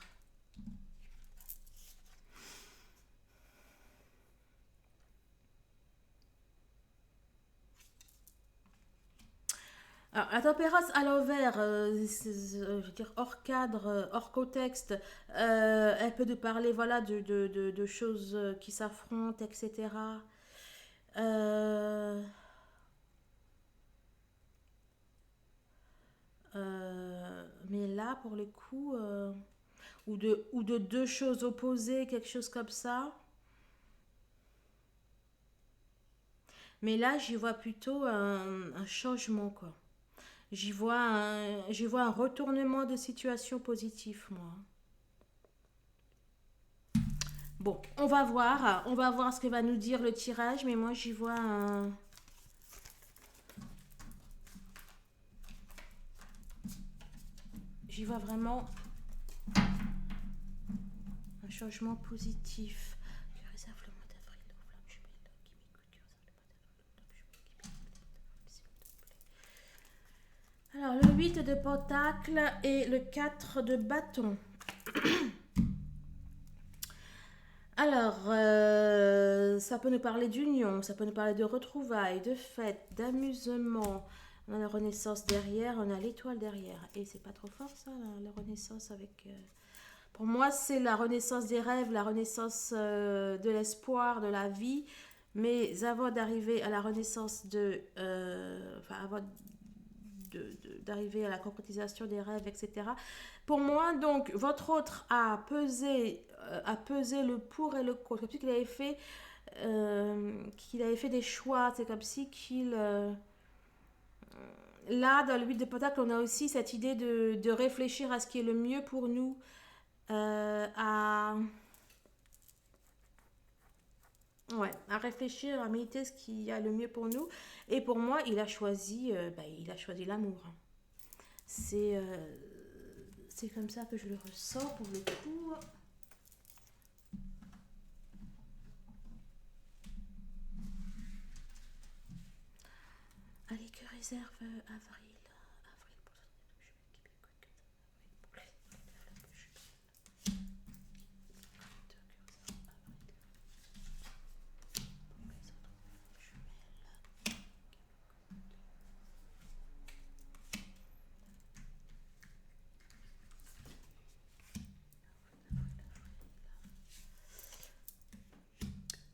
Alors, la tempérance à l'envers, je veux dire hors cadre, hors contexte, elle peut nous parler voilà, de choses qui s'affrontent, etc. Euh, mais là, pour le coup, ou de deux choses opposées, quelque chose comme ça. Mais là, j'y vois plutôt un changement, quoi. J'y vois un retournement de situation positif, moi. Bon, on va voir ce que va nous dire le tirage, mais moi j'y vois vraiment un changement positif. Que réserve le mois d'avril aux flammes jumelles qui m'écoute, que réserve le mois d'avril aux flammes jumelles, s'il te plaît. Alors, le 8 de pentacle et le 4 de bâton. Alors, ça peut nous parler d'union, ça peut nous parler de retrouvailles, de fêtes, d'amusement. On a la renaissance derrière, on a l'étoile derrière. Et c'est pas trop fort ça, la renaissance avec... Pour moi, c'est la renaissance des rêves, la renaissance de l'espoir, de la vie. Mais avant d'arriver à la renaissance enfin, avant d'arriver à la concrétisation des rêves, etc. Pour moi, donc, votre autre a pesé le pour et le contre. Comme si qu'il avait fait des choix. C'est comme si qu'il... là, dans le 8 de Pentacle, on a aussi cette idée de réfléchir à ce qui est le mieux pour nous. À Ouais, à réfléchir, à méditer ce qui a le mieux pour nous. Et pour moi, il a choisi l'amour. C'est c'est comme ça que je le ressens pour le coup. Allez, que réserve avril? Avril pour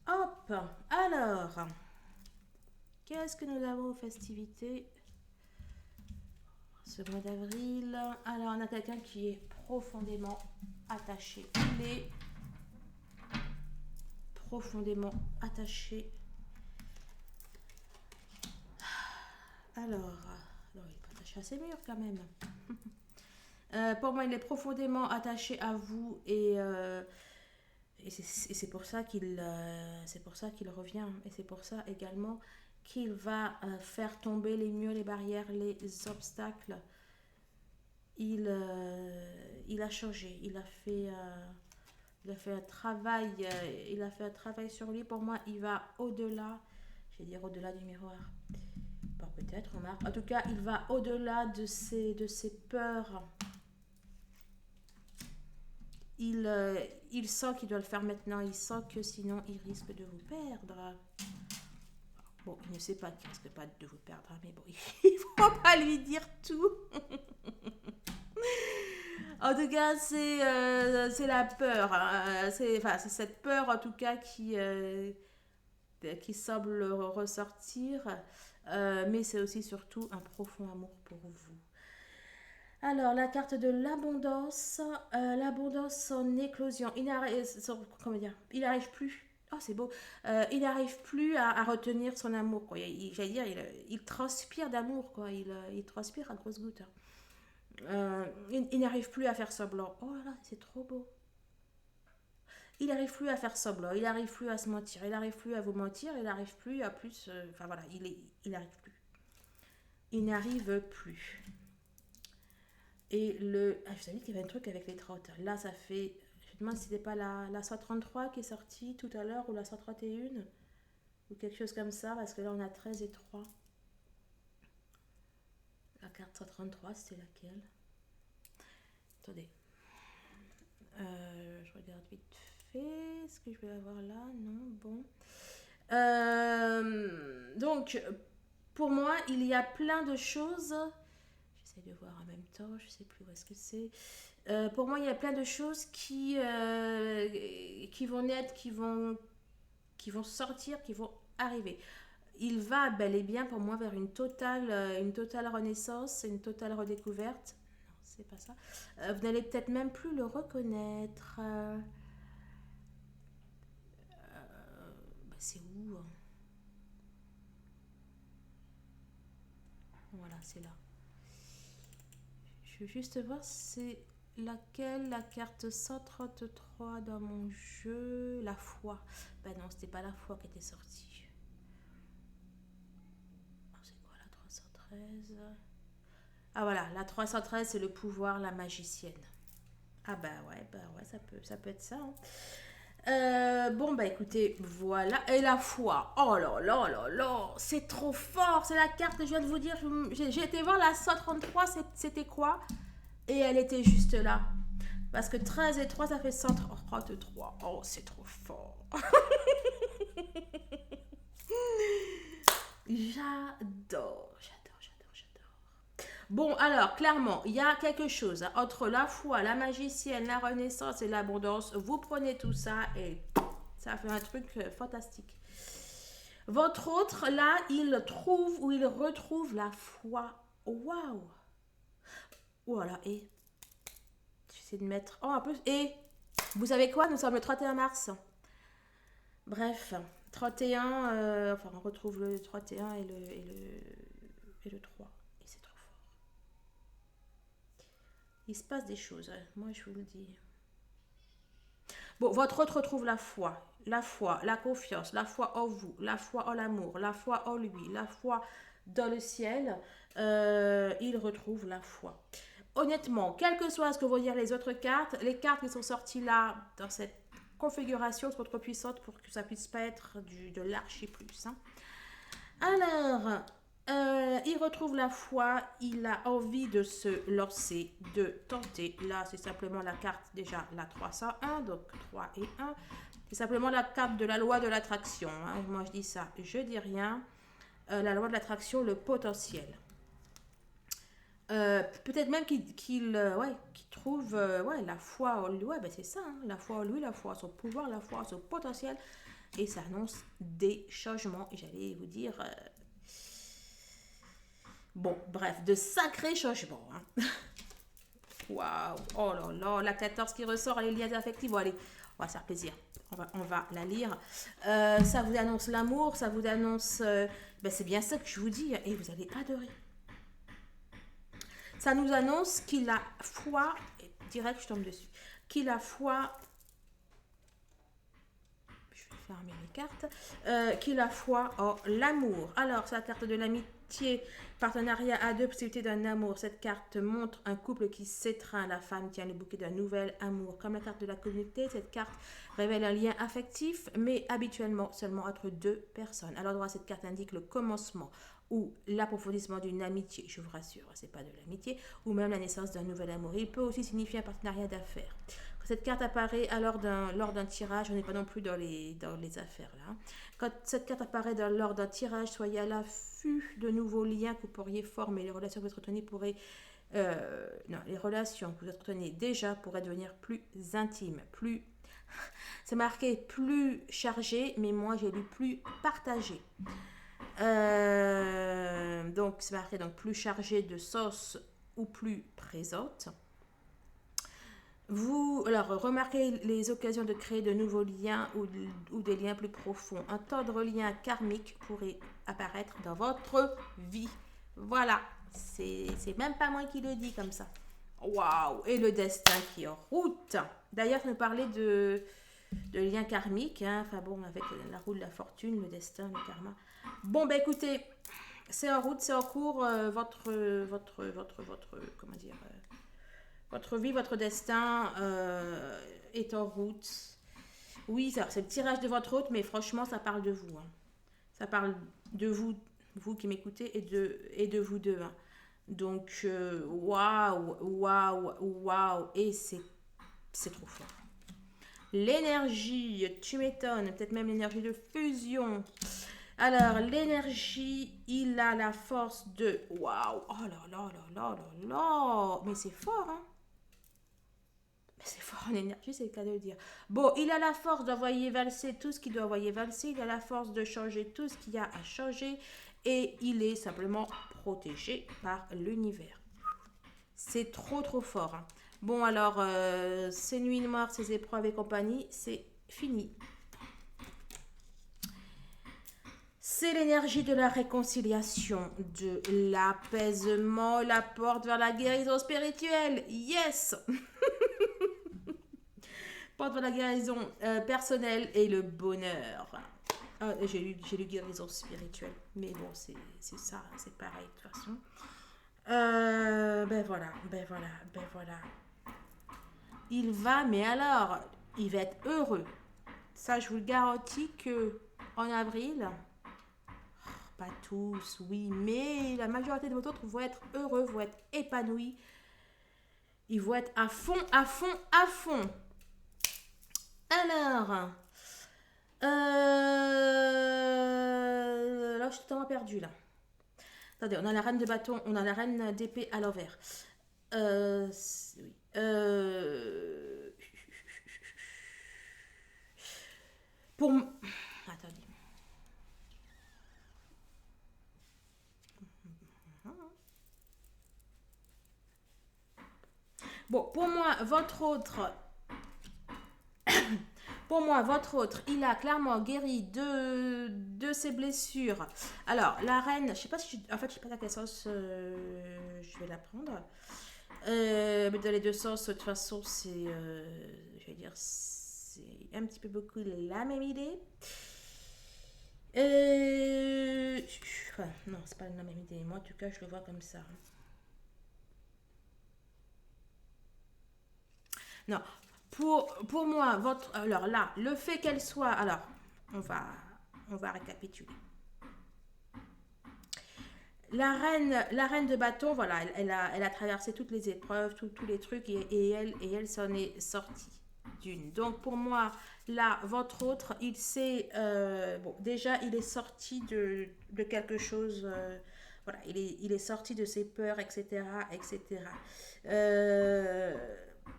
hop, alors, qu'est-ce que nous avons aux festivités ce mois d'avril? Alors, on a quelqu'un qui est profondément attaché. Il est profondément attaché. Alors, il est pas attaché à ses murs quand même. Pour moi, il est profondément attaché à vous et c'est pour ça qu'il revient. Et c'est pour ça également qu'il va faire tomber les murs, les barrières, les obstacles. Il a changé. Il a fait un travail sur lui. Pour moi, il va au-delà. Je vais dire au-delà du miroir. Bon, peut-être, remarque. En tout cas, il va au-delà de ses peurs. Il sent qu'il doit le faire maintenant. Il sent que sinon, il risque de vous perdre. Bon, il ne sait pas qu'il risque pas de vous perdre, mais bon, il ne faut pas lui dire tout. En tout cas, c'est la peur. Hein. C'est cette peur, en tout cas, qui semble ressortir. Mais c'est aussi surtout un profond amour pour vous. Alors, la carte de l'abondance. L'abondance en éclosion. Comment dire? Il n'arrive plus. Oh, c'est beau. Il n'arrive plus à retenir son amour. Quoi. J'allais dire, il transpire d'amour. Quoi. Il transpire à grosses gouttes. Il n'arrive plus à faire semblant. Oh là là, c'est trop beau. Il n'arrive plus à faire semblant. Il n'arrive plus à se mentir. Il n'arrive plus à vous mentir. Il n'arrive plus à plus. Enfin voilà, il n'arrive plus. Il n'arrive plus. Et je savais qu'il y avait un truc avec les 30. Là, ça fait. Je me demande si c'était pas la 133 qui est sortie tout à l'heure ou la 131 ou quelque chose comme ça, parce que là, on a 13 et 3. La carte 133, c'était laquelle? Attendez. Je regarde vite fait. Est-ce que je vais avoir là? Non, bon. Donc, pour moi, il y a plein de choses. J'essaie de voir en même temps, je sais plus où est-ce que c'est. Pour moi, il y a plein de choses qui vont naître, qui vont sortir, qui vont arriver. Il va bel et bien pour moi vers une totale renaissance, une totale redécouverte. Non, c'est pas ça. Vous n'allez peut-être même plus le reconnaître. C'est où? Voilà, c'est là. Je veux juste voir c'est laquelle la carte 133 dans mon jeu. La foi. Ben non, c'était pas la foi qui était sortie. C'est quoi la 313? Ah voilà, la 313 c'est le pouvoir, la magicienne. Ah bah ouais, ça peut être ça. Hein. Bon bah écoutez, voilà. Et la foi. Oh là là là là, c'est trop fort. C'est la carte que je viens de vous dire. J'ai été voir la 133, c'était quoi? Et elle était juste là. Parce que 13 et 3, ça fait 133. Oh, c'est trop fort. J'adore. Bon, alors, clairement, il y a quelque chose hein, entre la foi, la magicienne, la renaissance et l'abondance. Vous prenez tout ça et ça fait un truc fantastique. Votre autre, là, il trouve ou il retrouve la foi. Waouh! Voilà, et j'essaie de mettre. Oh, un peu. Et vous savez quoi? Nous sommes le 31 mars. Bref, 31. Enfin, on retrouve le 31 et le 3. Et c'est trop fort. Il se passe des choses, moi je vous le dis. Bon, votre autre retrouve la foi, la confiance, la foi en vous, la foi en l'amour, la foi en lui, la foi dans le ciel. Il retrouve la foi. Honnêtement, quel que soit ce que vont dire les autres cartes, les cartes qui sont sorties là, dans cette configuration, sont trop puissantes pour que ça puisse pas être de l'archi plus. Hein. Alors, il retrouve la foi, il a envie de se lancer, de tenter. Là, c'est simplement la carte, déjà la 301, donc 3 et 1. C'est simplement la carte de la loi de l'attraction. Hein. Moi, je dis ça, je dis rien. La loi de l'attraction, le potentiel. Peut-être même qu'il trouve ouais, la foi en lui. Ouais, ben c'est ça, hein, la foi en lui, la foi en son pouvoir, la foi en son potentiel. Et ça annonce des changements. Et j'allais vous dire, bon, bref, de sacrés changements. Hein. Waouh, oh là là, la 14 qui ressort, les liens affectifs. Bon, allez, on va se faire plaisir. On va la lire. Ça vous annonce l'amour, ça vous annonce. Ben c'est bien ça que je vous dis, et vous allez adorer. Ça nous annonce qu'il a foi, direct je tombe dessus, qu'il a foi, je vais fermer les cartes, qu'il a foi en l'amour. Alors, c'est la carte de l'amitié, partenariat à deux, possibilité d'un amour. Cette carte montre un couple qui s'étreint. La femme tient le bouquet d'un nouvel amour. Comme la carte de la communauté, cette carte révèle un lien affectif, mais habituellement seulement entre deux personnes. À l'endroit, cette carte indique le commencement ou l'approfondissement d'une amitié, je vous rassure, c'est pas de l'amitié, ou même la naissance d'un nouvel amour. Il peut aussi signifier un partenariat d'affaires. Quand cette carte apparaît lors d'un tirage, on n'est pas non plus dans les affaires là. Quand cette carte apparaît lors d'un tirage, soyez à l'affût de nouveaux liens que vous pourriez former. Les relations que vous entretenez les relations que vous entretenez déjà pourraient devenir plus intimes, plus c'est marqué plus chargé, mais moi j'ai lu plus partagé. Donc, c'est marqué donc plus chargé de sauce ou plus présente. Vous, alors, remarquez les occasions de créer de nouveaux liens ou des liens plus profonds. Un tendre lien karmique pourrait apparaître dans votre vie. Voilà, c'est même pas moi qui le dis comme ça. Waouh, et le destin qui est en route. D'ailleurs, nous parlait de liens karmiques, hein. Enfin bon, avec la roue de la fortune, le destin, le karma. Bon, bah écoutez, c'est en route, c'est en cours, comment dire, votre vie, votre destin est en route. Oui, c'est le tirage de votre hôte, mais franchement, ça parle de vous. Hein. Ça parle de vous, vous qui m'écoutez, et de vous deux. Hein. Donc, waouh, waouh, waouh, et c'est trop fort. L'énergie, tu m'étonnes, peut-être même l'énergie de fusion. Alors, l'énergie, il a la force de... Waouh, oh là là là là là là. Mais c'est fort, hein. Mais c'est fort en énergie, c'est le cas de le dire. Bon, il a la force d'envoyer valser tout ce qu'il doit envoyer valser. Il a la force de changer tout ce qu'il y a à changer. Et il est simplement protégé par l'univers. C'est trop, trop fort. Hein. Bon, alors, ces nuits noires, ces épreuves et compagnie, c'est fini. C'est l'énergie de la réconciliation, de l'apaisement, la porte vers la guérison spirituelle. Yes! Porte vers la guérison personnelle et le bonheur. Ah, j'ai lu guérison spirituelle, mais bon, c'est ça, c'est pareil de toute façon. Ben voilà, ben voilà, ben voilà. Il va, mais alors, il va être heureux. Ça, je vous le garantis que en avril, pas tous, oui, mais la majorité de vos autres vont être heureux, vont être épanouis. Ils vont être à fond, à fond, à fond. Alors, là, je suis totalement perdue, là. Attendez, on a la reine de bâton, on a la reine d'épée à l'envers. Oui. Pour... Attendez. Bon, pour moi, votre autre... Pour moi, votre autre, il a clairement guéri de ses blessures. Alors, la reine, je sais pas si... En fait, je sais pas à quel sens je vais la prendre. Mais dans les deux sens, de toute façon, c'est... je vais dire... c'est un petit peu beaucoup la même idée. Enfin, non, c'est pas la même idée. Moi, en tout cas, je le vois comme ça. Non, pour moi, votre. Alors là, le fait qu'elle soit. Alors, on va, on va récapituler. La reine de bâton, voilà, elle a traversé toutes les épreuves, tous les trucs, et elle s'en est sortie d'une. Donc pour moi, là, votre autre, il s'est, bon, déjà, il est sorti de quelque chose, voilà, il est sorti de ses peurs, etc., etc. Euh,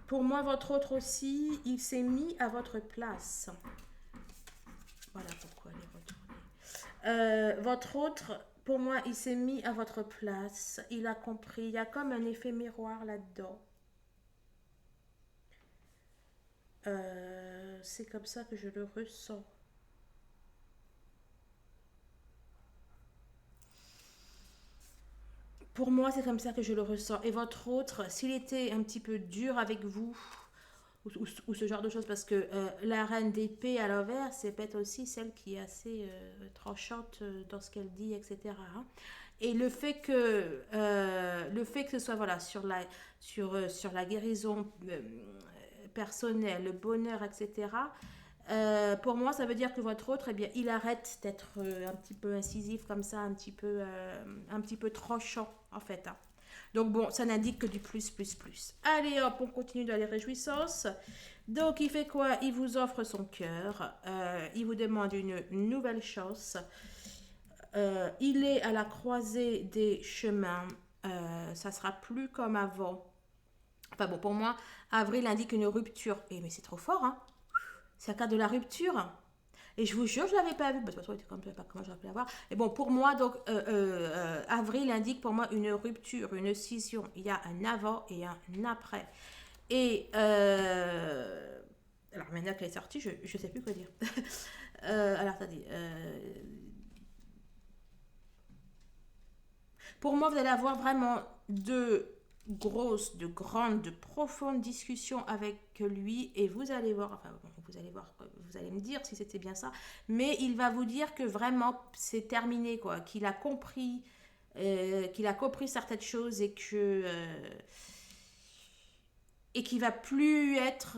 pour moi, votre autre aussi, il s'est mis à votre place. Voilà pourquoi elle est retournée. Votre autre, pour moi, il s'est mis à votre place. Il a compris. Il y a comme un effet miroir là-dedans. C'est comme ça que je le ressens. Pour moi, c'est comme ça que je le ressens. Et votre autre, s'il était un petit peu dur avec vous, ou ce genre de choses, parce que la reine d'épée à l'envers, c'est peut-être aussi celle qui est assez tranchante dans ce qu'elle dit, etc. Hein. Et le fait que ce soit voilà, sur la guérison personnelle, le bonheur, etc., pour moi, ça veut dire que votre autre, eh bien, il arrête d'être un petit peu incisif comme ça, un petit peu tranchant, en fait. Hein. Donc bon, ça n'indique que du plus, plus, plus. Allez hop, on continue dans les réjouissances. Donc il fait quoi? Il vous offre son cœur, il vous demande une nouvelle chance. Il est à la croisée des chemins. Ça sera plus comme avant. Enfin bon, pour moi, avril indique une rupture. Et mais c'est trop fort, hein? C'est la carte de la rupture. Et je vous jure, je ne l'avais pas vu. Parce que toi, tu comme pas comment j'aurais pu l'avoir. Et bon, pour moi, donc, avril indique pour moi une rupture, une scission. Il y a un avant et un après. Et alors maintenant qu'elle est sortie, je ne sais plus quoi dire. Alors, attendez. Pour moi, vous allez avoir vraiment de grandes, de profondes discussions avec lui et vous allez voir, enfin bon, vous allez voir, vous allez me dire si c'était bien ça, mais il va vous dire que vraiment c'est terminé quoi, qu'il a compris certaines choses et qu'il va plus être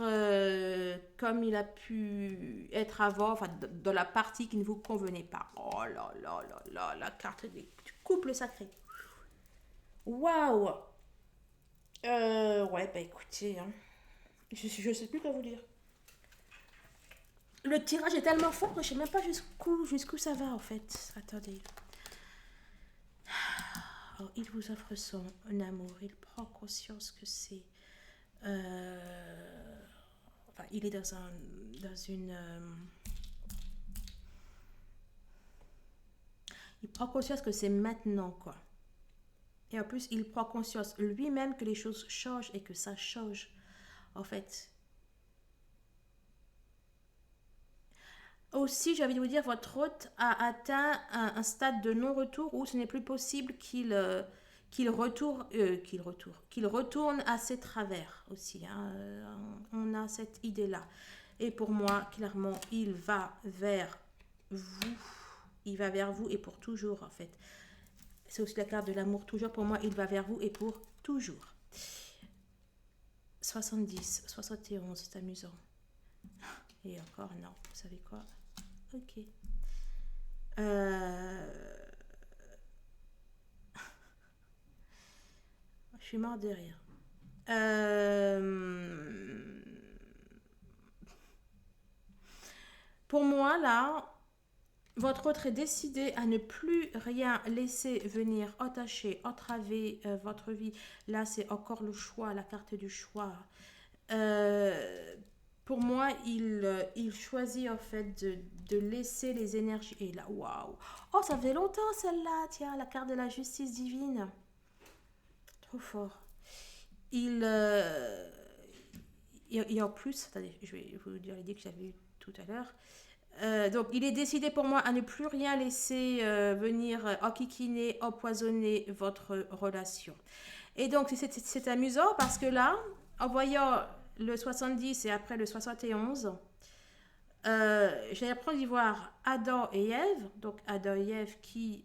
comme il a pu être avant, enfin dans la partie qui ne vous convenait pas. Oh là là là là, la carte du couple sacré. Waouh. Ouais, bah écoutez, hein, je sais plus quoi vous dire. Le tirage est tellement fort que je sais même pas jusqu'où ça va en fait. Attendez. Oh, il vous offre son amour, il prend conscience que c'est. Enfin, il est dans une. Il prend conscience que c'est maintenant quoi. Et en plus, il prend conscience lui-même que les choses changent et que ça change. En fait, aussi, j'ai envie de vous dire, votre hôte a atteint un stade de non-retour où ce n'est plus possible qu'il retourne à ses travers aussi. Hein. On a cette idée-là. Et pour moi, clairement, il va vers vous. Il va vers vous et pour toujours, en fait. C'est aussi la carte de l'amour toujours. Pour moi, il va vers vous et pour toujours. 70, 71, c'est amusant. Et encore, non, vous savez quoi? Ok. Euh, je suis morte de rire. Euh, pour moi, là, votre autre est décidé à ne plus rien laisser venir entacher, entraver votre vie. Là, c'est encore le choix, la carte du choix. Euh, pour moi, il choisit en fait de laisser les énergies. Et là, waouh! Oh, ça fait longtemps celle-là, tiens, la carte de la justice divine. Trop fort. Il. Et en plus, attendez, je vais vous dire l'idée que j'avais eue tout à l'heure. Donc, il est décidé pour moi à ne plus rien laisser venir enquiquiner, empoisonner votre relation. Et donc, c'est amusant parce que là, en voyant le 70 et après le 71, J'ai appris d'y voir Adam et Ève, donc Adam et Ève qui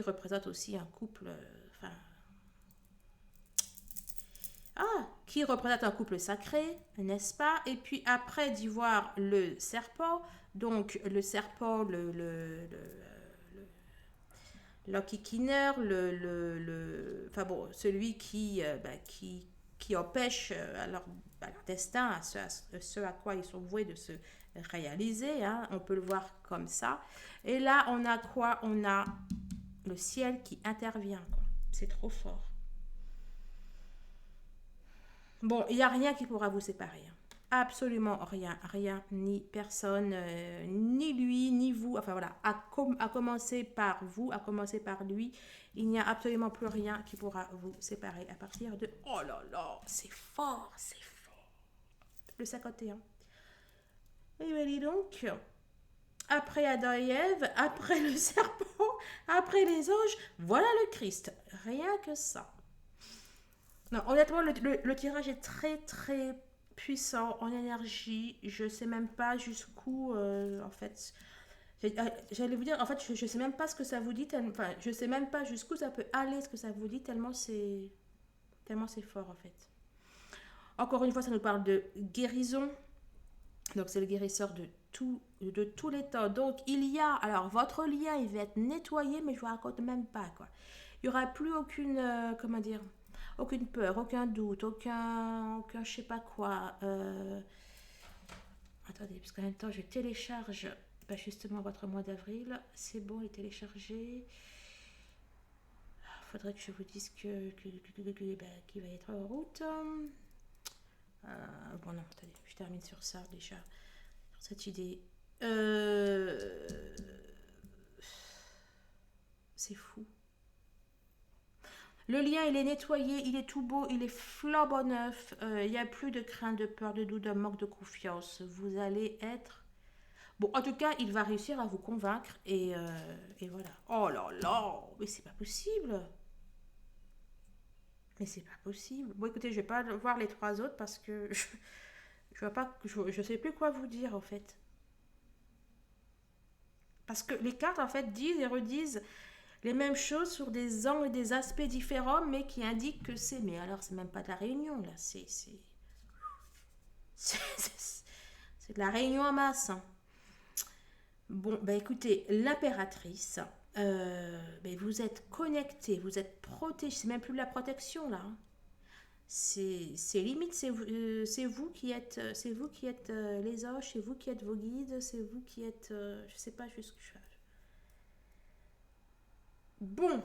représente aussi un couple, enfin, qui représente un couple sacré, n'est-ce pas? Et puis après d'y voir le serpent, donc le serpent, Loki Kinner, enfin bon, celui qui empêche à leur destin, ce à quoi ils sont voués de se réaliser, hein, on peut le voir comme ça. Et là, on a quoi? On a le ciel qui intervient, quoi. C'est trop fort. Bon, il n'y a rien qui pourra vous séparer, hein. Absolument rien, rien, ni personne, ni lui, ni vous. Enfin voilà, à commencer par vous, à commencer par lui, il n'y a absolument plus rien qui pourra vous séparer à partir de... Oh là là, c'est fort, c'est fort. Le 51. Et bien dis donc, après Adam et Ève, après le serpent, après les anges, voilà le Christ. Rien que ça. Non, honnêtement, le tirage est très très puissant en énergie. Je sais même pas jusqu'où, en fait. J'allais vous dire, en fait, je sais même pas ce que ça vous dit. Enfin, je sais même pas jusqu'où ça peut aller, ce que ça vous dit, tellement c'est fort, en fait. Encore une fois, ça nous parle de guérison. Donc, c'est le guérisseur de tous les temps. Donc, il y a, alors, votre lien, il va être nettoyé, mais je vous raconte même pas, quoi. Il y aura plus aucune, comment dire, aucune peur, aucun doute, aucun je sais pas quoi. Attendez, parce qu'en même temps, je télécharge justement votre mois d'avril. C'est bon, il est téléchargé. Il faudrait que je vous dise qu'il va être en route. Bon, non, attendez, je termine sur ça déjà, sur cette idée. C'est fou. Le lien, il est nettoyé, il est tout beau, il est flambant neuf. Il n'y a plus de crainte, de peur, de doute, de manque de confiance. Vous allez être... Bon, en tout cas, il va réussir à vous convaincre et voilà. Oh là là, mais c'est pas possible. Mais c'est pas possible. Bon, écoutez, je vais pas voir les trois autres parce que je vois pas, je sais plus quoi vous dire en fait. Parce que les cartes en fait disent et redisent les mêmes choses sur des angles et des aspects différents, mais qui indiquent que c'est. Mais alors, c'est même pas de la réunion là, c'est de la réunion en masse, hein. Bon, bah écoutez, l'impératrice, vous êtes connecté, vous êtes protégé, c'est même plus de la protection là, hein. C'est limite, c'est vous qui êtes les anges, c'est vous qui êtes vos guides, c'est vous qui êtes, je sais pas juste. Bon,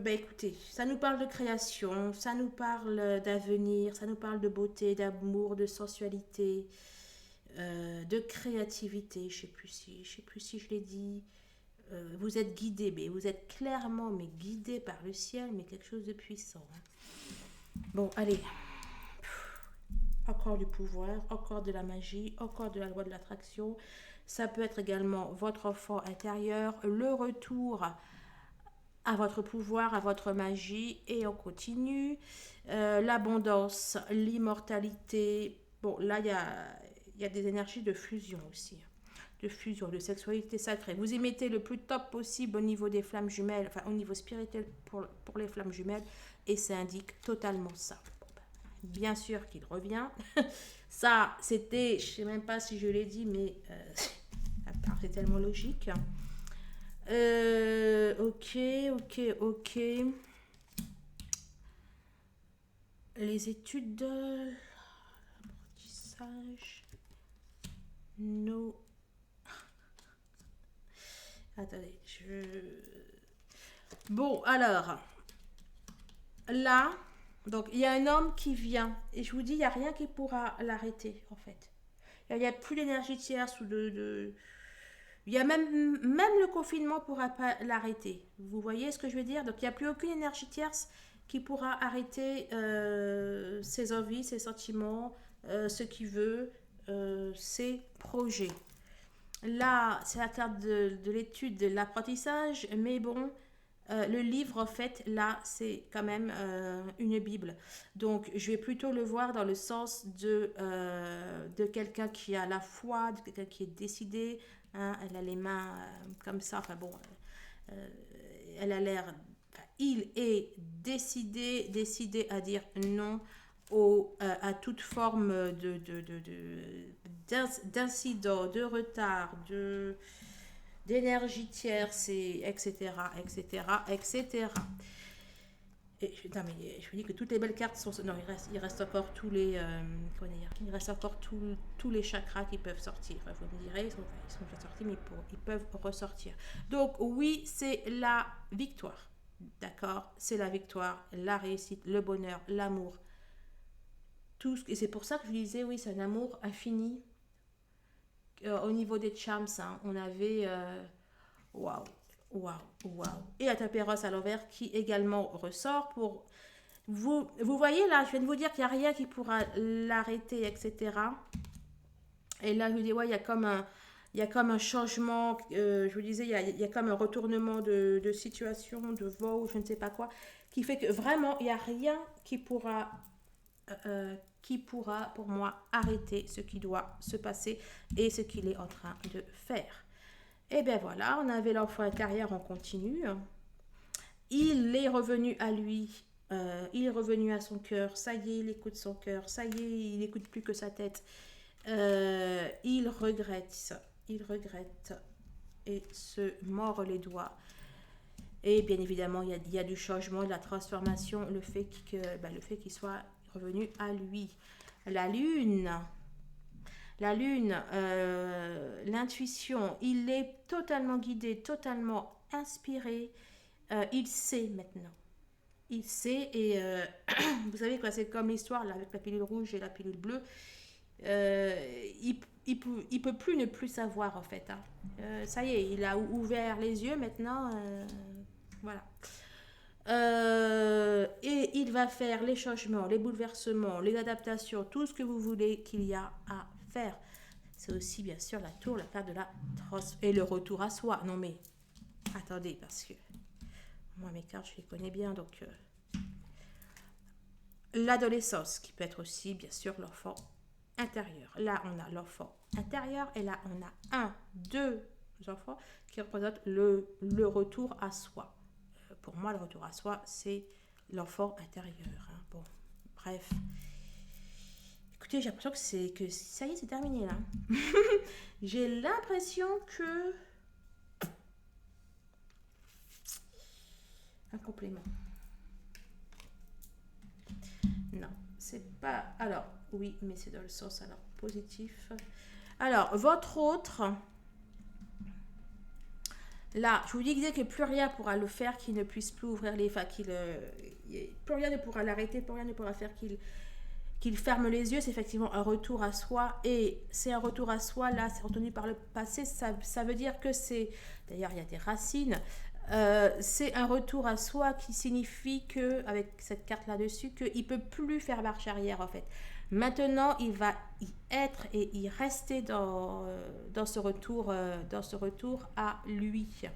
écoutez, ça nous parle de création, ça nous parle d'avenir, ça nous parle de beauté, d'amour, de sensualité, de créativité. Je sais plus si je l'ai dit. Vous êtes guidé, mais vous êtes clairement mais guidé par le ciel, mais quelque chose de puissant, hein. Bon, allez, encore du pouvoir, encore de la magie, encore de la loi de l'attraction. Ça peut être également votre enfant intérieur, le retour à votre pouvoir, à votre magie, et on continue. L'abondance, l'immortalité. Bon, là, il y a des énergies de fusion aussi, de fusion, de sexualité sacrée. Vous y mettez le plus top possible au niveau des flammes jumelles, enfin au niveau spirituel pour les flammes jumelles, et ça indique totalement ça. Bon, ben, bien sûr qu'il revient. Ça, c'était, je sais même pas si je l'ai dit, mais c'est tellement logique. Ok. Les études de l'apprentissage. No. Attendez, Bon, alors, là, donc il y a un homme qui vient, et je vous dis, il n'y a rien qui pourra l'arrêter, en fait. Il n'y a plus d'énergie tierce ou Il y a même le confinement ne pourra pas l'arrêter. Vous voyez ce que je veux dire? Donc il n'y a plus aucune énergie tierce qui pourra arrêter ses envies, ses sentiments, ce qu'il veut, ses projets. Là, c'est la carte de l'étude de l'apprentissage, mais bon, Le livre, en fait, là, c'est quand même une Bible. Donc, je vais plutôt le voir dans le sens de quelqu'un qui a la foi, de quelqu'un qui est décidé. Hein, elle a les mains comme ça. Enfin bon, euh, elle a l'air. Enfin, il est décidé à dire non à toute forme d'incident, de retard, d'énergie tierce, et etc., etc., etc. Et non, mais je me dis que toutes les belles cartes sont. Non, il reste encore tous les. Comment dire, il reste encore tous les chakras qui peuvent sortir. Enfin, vous me direz, ils sont déjà sortis, mais ils peuvent ressortir. Donc, oui, c'est la victoire. D'accord. C'est la victoire, la réussite, le bonheur, l'amour. Et c'est pour ça que je disais, oui, c'est un amour infini. Au niveau des charms, hein, on avait. Waouh, waouh, waouh. Et la tapéros à l'envers qui également ressort pour. Vous voyez là, je viens de vous dire qu'il n'y a rien qui pourra l'arrêter, etc. Et là, je vous dis, ouais, il y a comme un changement, je vous disais, il y a comme un retournement de situation, de voix ou je ne sais pas quoi, qui fait que vraiment, il n'y a rien qui pourra pour moi arrêter ce qui doit se passer et ce qu'il est en train de faire. Et bien voilà, on avait l'enfant intérieur en continu. Il est revenu à lui, il est revenu à son cœur. Ça y est, il écoute son cœur. Ça y est, il n'écoute plus que sa tête. Il regrette ça. Il regrette et se mord les doigts. Et bien évidemment, il y a du changement, de la transformation, le fait qu'il soit revenu à lui. La lune, l'intuition, il est totalement guidé, totalement inspiré. Il sait maintenant. Il sait et vous savez quoi, c'est comme l'histoire là, avec la pilule rouge et la pilule bleue. Il peut plus ne plus savoir en fait. Hein. Ça y est, il a ouvert les yeux maintenant. Voilà. Et il va faire les changements, les bouleversements, les adaptations, tout ce que vous voulez qu'il y a à faire. C'est aussi bien sûr la tour, la carte de la trans et le retour à soi. Non mais attendez, parce que moi mes cartes je les connais bien, donc l'adolescence qui peut être aussi bien sûr l'enfant intérieur. Là on a l'enfant intérieur et là on a deux enfants qui représentent le retour à soi. Pour moi, le retour à soi, c'est l'enfant intérieur. Hein. Bon, bref. Écoutez, j'ai l'impression que ça y est, c'est terminé là. J'ai l'impression que un complément. Non, c'est pas. Alors, oui, mais c'est dans le sens alors positif. Alors, votre autre. Là, je vous disais que plus rien pourra le faire qu'il ne puisse plus ouvrir les. Enfin, plus rien ne pourra l'arrêter, plus rien ne pourra faire qu'il ferme les yeux. C'est effectivement un retour à soi. Et c'est un retour à soi, là, c'est retenu par le passé. Ça veut dire que c'est. D'ailleurs, il y a des racines. C'est un retour à soi qui signifie que, avec cette carte là-dessus, qu'il ne peut plus faire marche arrière en fait. Maintenant, il va y être et y rester dans ce retour à lui. Qu'est-ce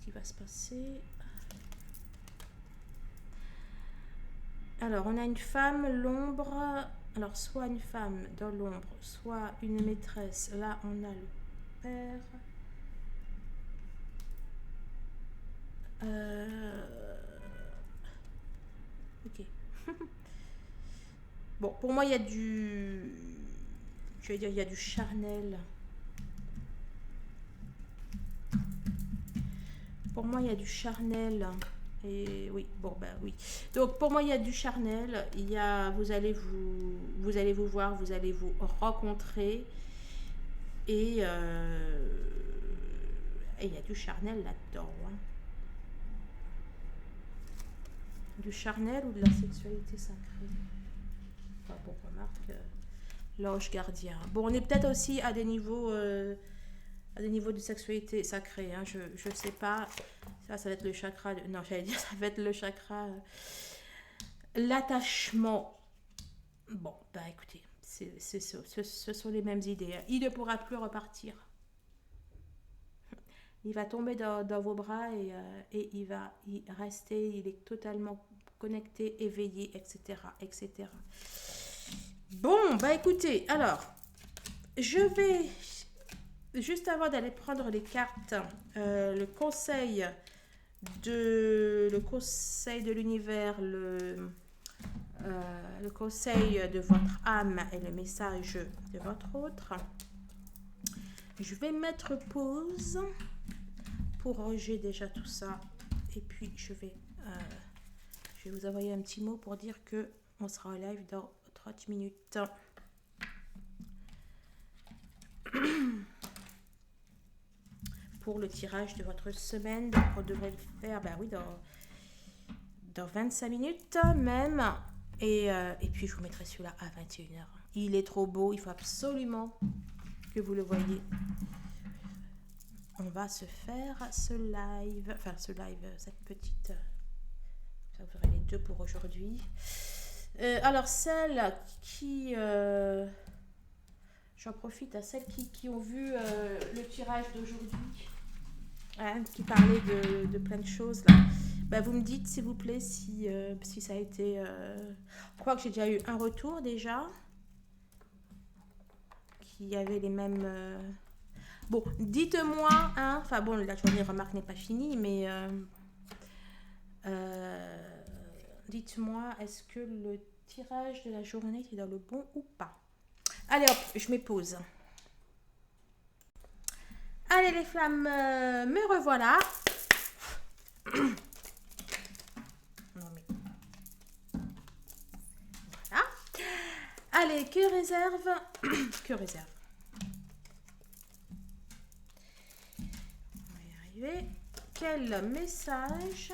qui va se passer? Alors, on a une femme, l'ombre. Alors, soit une femme dans l'ombre, soit une maîtresse. Là, on a le père. Ok. Bon, pour moi, il y a du. Je vais dire, il y a du charnel. Pour moi, il y a du charnel. Et oui, bon, ben oui. Donc, pour moi, il y a du charnel. Vous allez vous voir, vous allez vous rencontrer. Et il y a du charnel là-dedans. Hein. Du charnel ou de la sexualité sacrée. Enfin, bon, remarque, l'ange gardien. Bon, on est peut-être aussi à des niveaux de sexualité sacrée. Hein. Je ne sais pas. Ça va être le chakra. Non, j'allais dire, ça va être le chakra. L'attachement. Bon, bah écoutez, ce sont les mêmes idées. Il ne pourra plus repartir. il va tomber dans vos bras et il va y rester, il est totalement connecté, éveillé, etc., etc. Bon, bah écoutez, alors, je vais, juste avant d'aller prendre les cartes, le conseil de l'univers, le conseil de votre âme et le message de votre autre. Je vais mettre pause pour ranger déjà tout ça. Et puis, je vais vous envoyer un petit mot pour dire que on sera en live dans 30 minutes. Pour le tirage de votre semaine, donc on devrait le faire, ben oui, dans 25 minutes même. Et puis, je vous mettrai celui-là à 21h. Il est trop beau, il faut absolument que vous le voyez. On va se faire ce live, cette petite... Ça, vous aurez les deux pour aujourd'hui. Alors, celles qui... j'en profite à celles qui ont vu le tirage d'aujourd'hui, hein, qui parlait de plein de choses, là. Bah, vous me dites, s'il vous plaît, si ça a été... Je crois que j'ai déjà eu un retour, déjà, qui avait les mêmes... Bon, dites-moi, hein, enfin bon, la journée remarque n'est pas finie, mais dites-moi, est-ce que le tirage de la journée est dans le bon ou pas? Allez hop, je mets pause. Allez les flammes, me revoilà. Non mais... Voilà. Allez, que réserve? Que réserve? On va y arriver. Quel message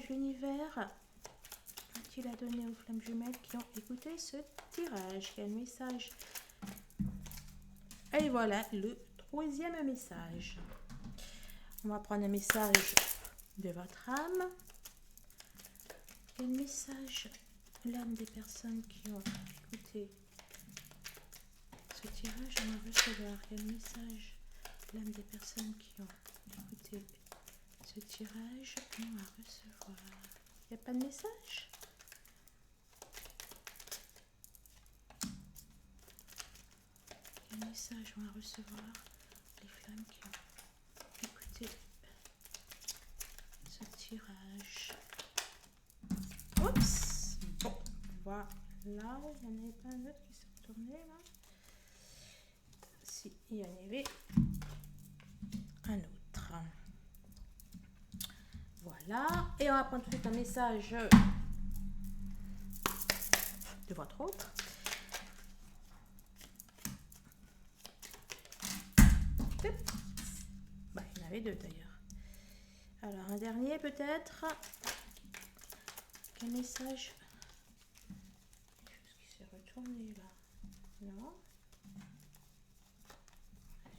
l'univers a-t-il à donner aux flammes jumelles qui ont écouté ce tirage? Quel message? Et voilà le troisième message. On va prendre un message de votre âme. Quel message l'âme des personnes qui ont écouté ce tirage on va recevoir? Quel message l'âme des personnes qui ont écouté ce tirage on va recevoir? Il n'y a pas de message? Quel message on va recevoir les flammes qui ont écouté ce tirage? Oups! Bon, voilà. Il n'y en avait pas un autre qui s'est retourné là? Si, il y en avait un autre. Voilà. Et on va prendre tout de suite un message de votre autre. Bah, il y en avait deux d'ailleurs. Alors, un dernier peut-être. Quel message? Quelque chose qui s'est retourné là. Non.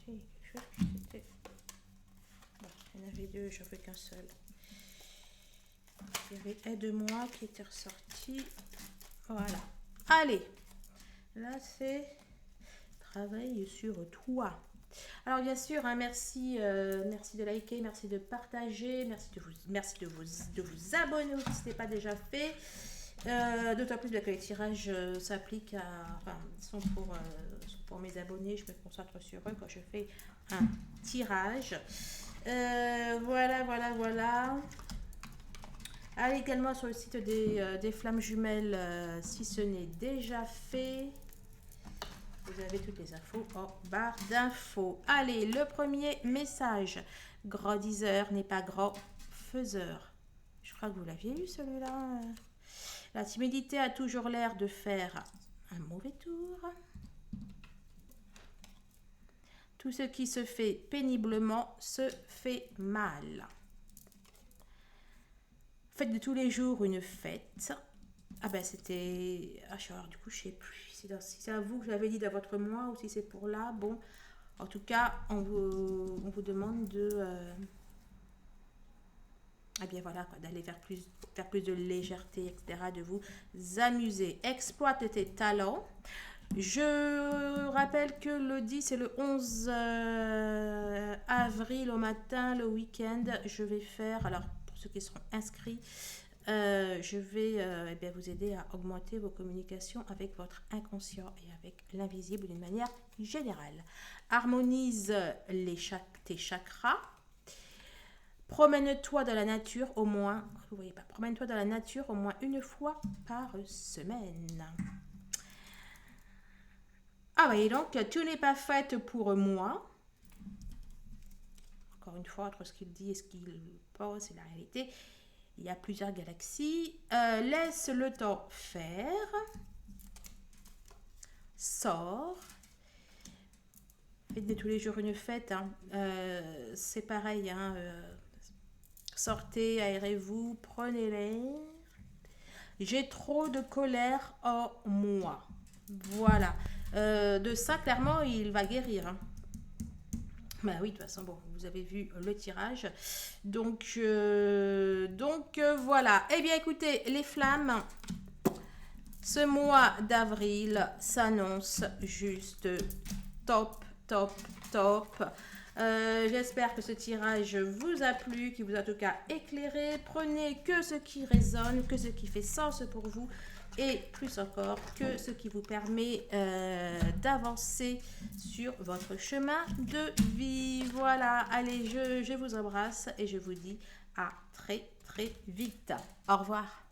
Si, quelque chose qui s'était... Bon, il y en avait deux, j'en veux qu'un seul. Il y avait Aide-moi qui était ressorti. Voilà. Allez. Là, c'est travail sur toi. Alors bien sûr, hein, merci de liker, merci de partager, merci de vous abonner si ce n'est pas déjà fait. D'autant plus que les tirages s'appliquent sont pour mes abonnés. Je me concentre sur eux quand je fais un tirage. Voilà. Allez également sur le site des flammes jumelles si ce n'est déjà fait. Vous avez toutes les infos en barre d'infos. Allez, le premier message. Grand diseur n'est pas grand faiseur. Je crois que vous l'aviez eu celui-là. La timidité a toujours l'air de faire un mauvais tour. Tout ce qui se fait péniblement se fait mal. Faites de tous les jours une fête. Ah ben c'était... alors du coup je sais plus si c'est à vous que je l'avais dit dans votre mois ou si c'est pour là. Bon, en tout cas on vous demande de... ah bien voilà, d'aller vers plus de légèreté, etc. De vous amuser. Exploite tes talents. Je rappelle que le 10 et le 11 avril au matin, le week-end, je vais faire, alors pour ceux qui seront inscrits, je vais eh bien, vous aider à augmenter vos communications avec votre inconscient et avec l'invisible d'une manière générale. Harmonise tes chakras. Promène-toi dans la nature au moins, vous voyez pas, promène-toi dans la nature au moins une fois par semaine. Ah oui, donc tout n'est pas fait pour moi. Encore une fois, entre ce qu'il dit et ce qu'il pense et la réalité, il y a plusieurs galaxies. Laisse le temps faire. Sors. Faites de tous les jours une fête. Hein. C'est pareil. Hein, sortez, aérez-vous, prenez l'air. J'ai trop de colère en moi. Voilà. De ça, clairement, il va guérir. Hein. Bah oui, de toute façon, bon, vous avez vu le tirage. Donc voilà. Eh bien, écoutez, les flammes, ce mois d'avril s'annonce juste top, top, top. J'espère que ce tirage vous a plu, qu'il vous a en tout cas éclairé. Prenez que ce qui résonne, que ce qui fait sens pour vous et plus encore que ce qui vous permet d'avancer sur votre chemin de vie. Voilà, allez, je vous embrasse et je vous dis à très très vite. Au revoir.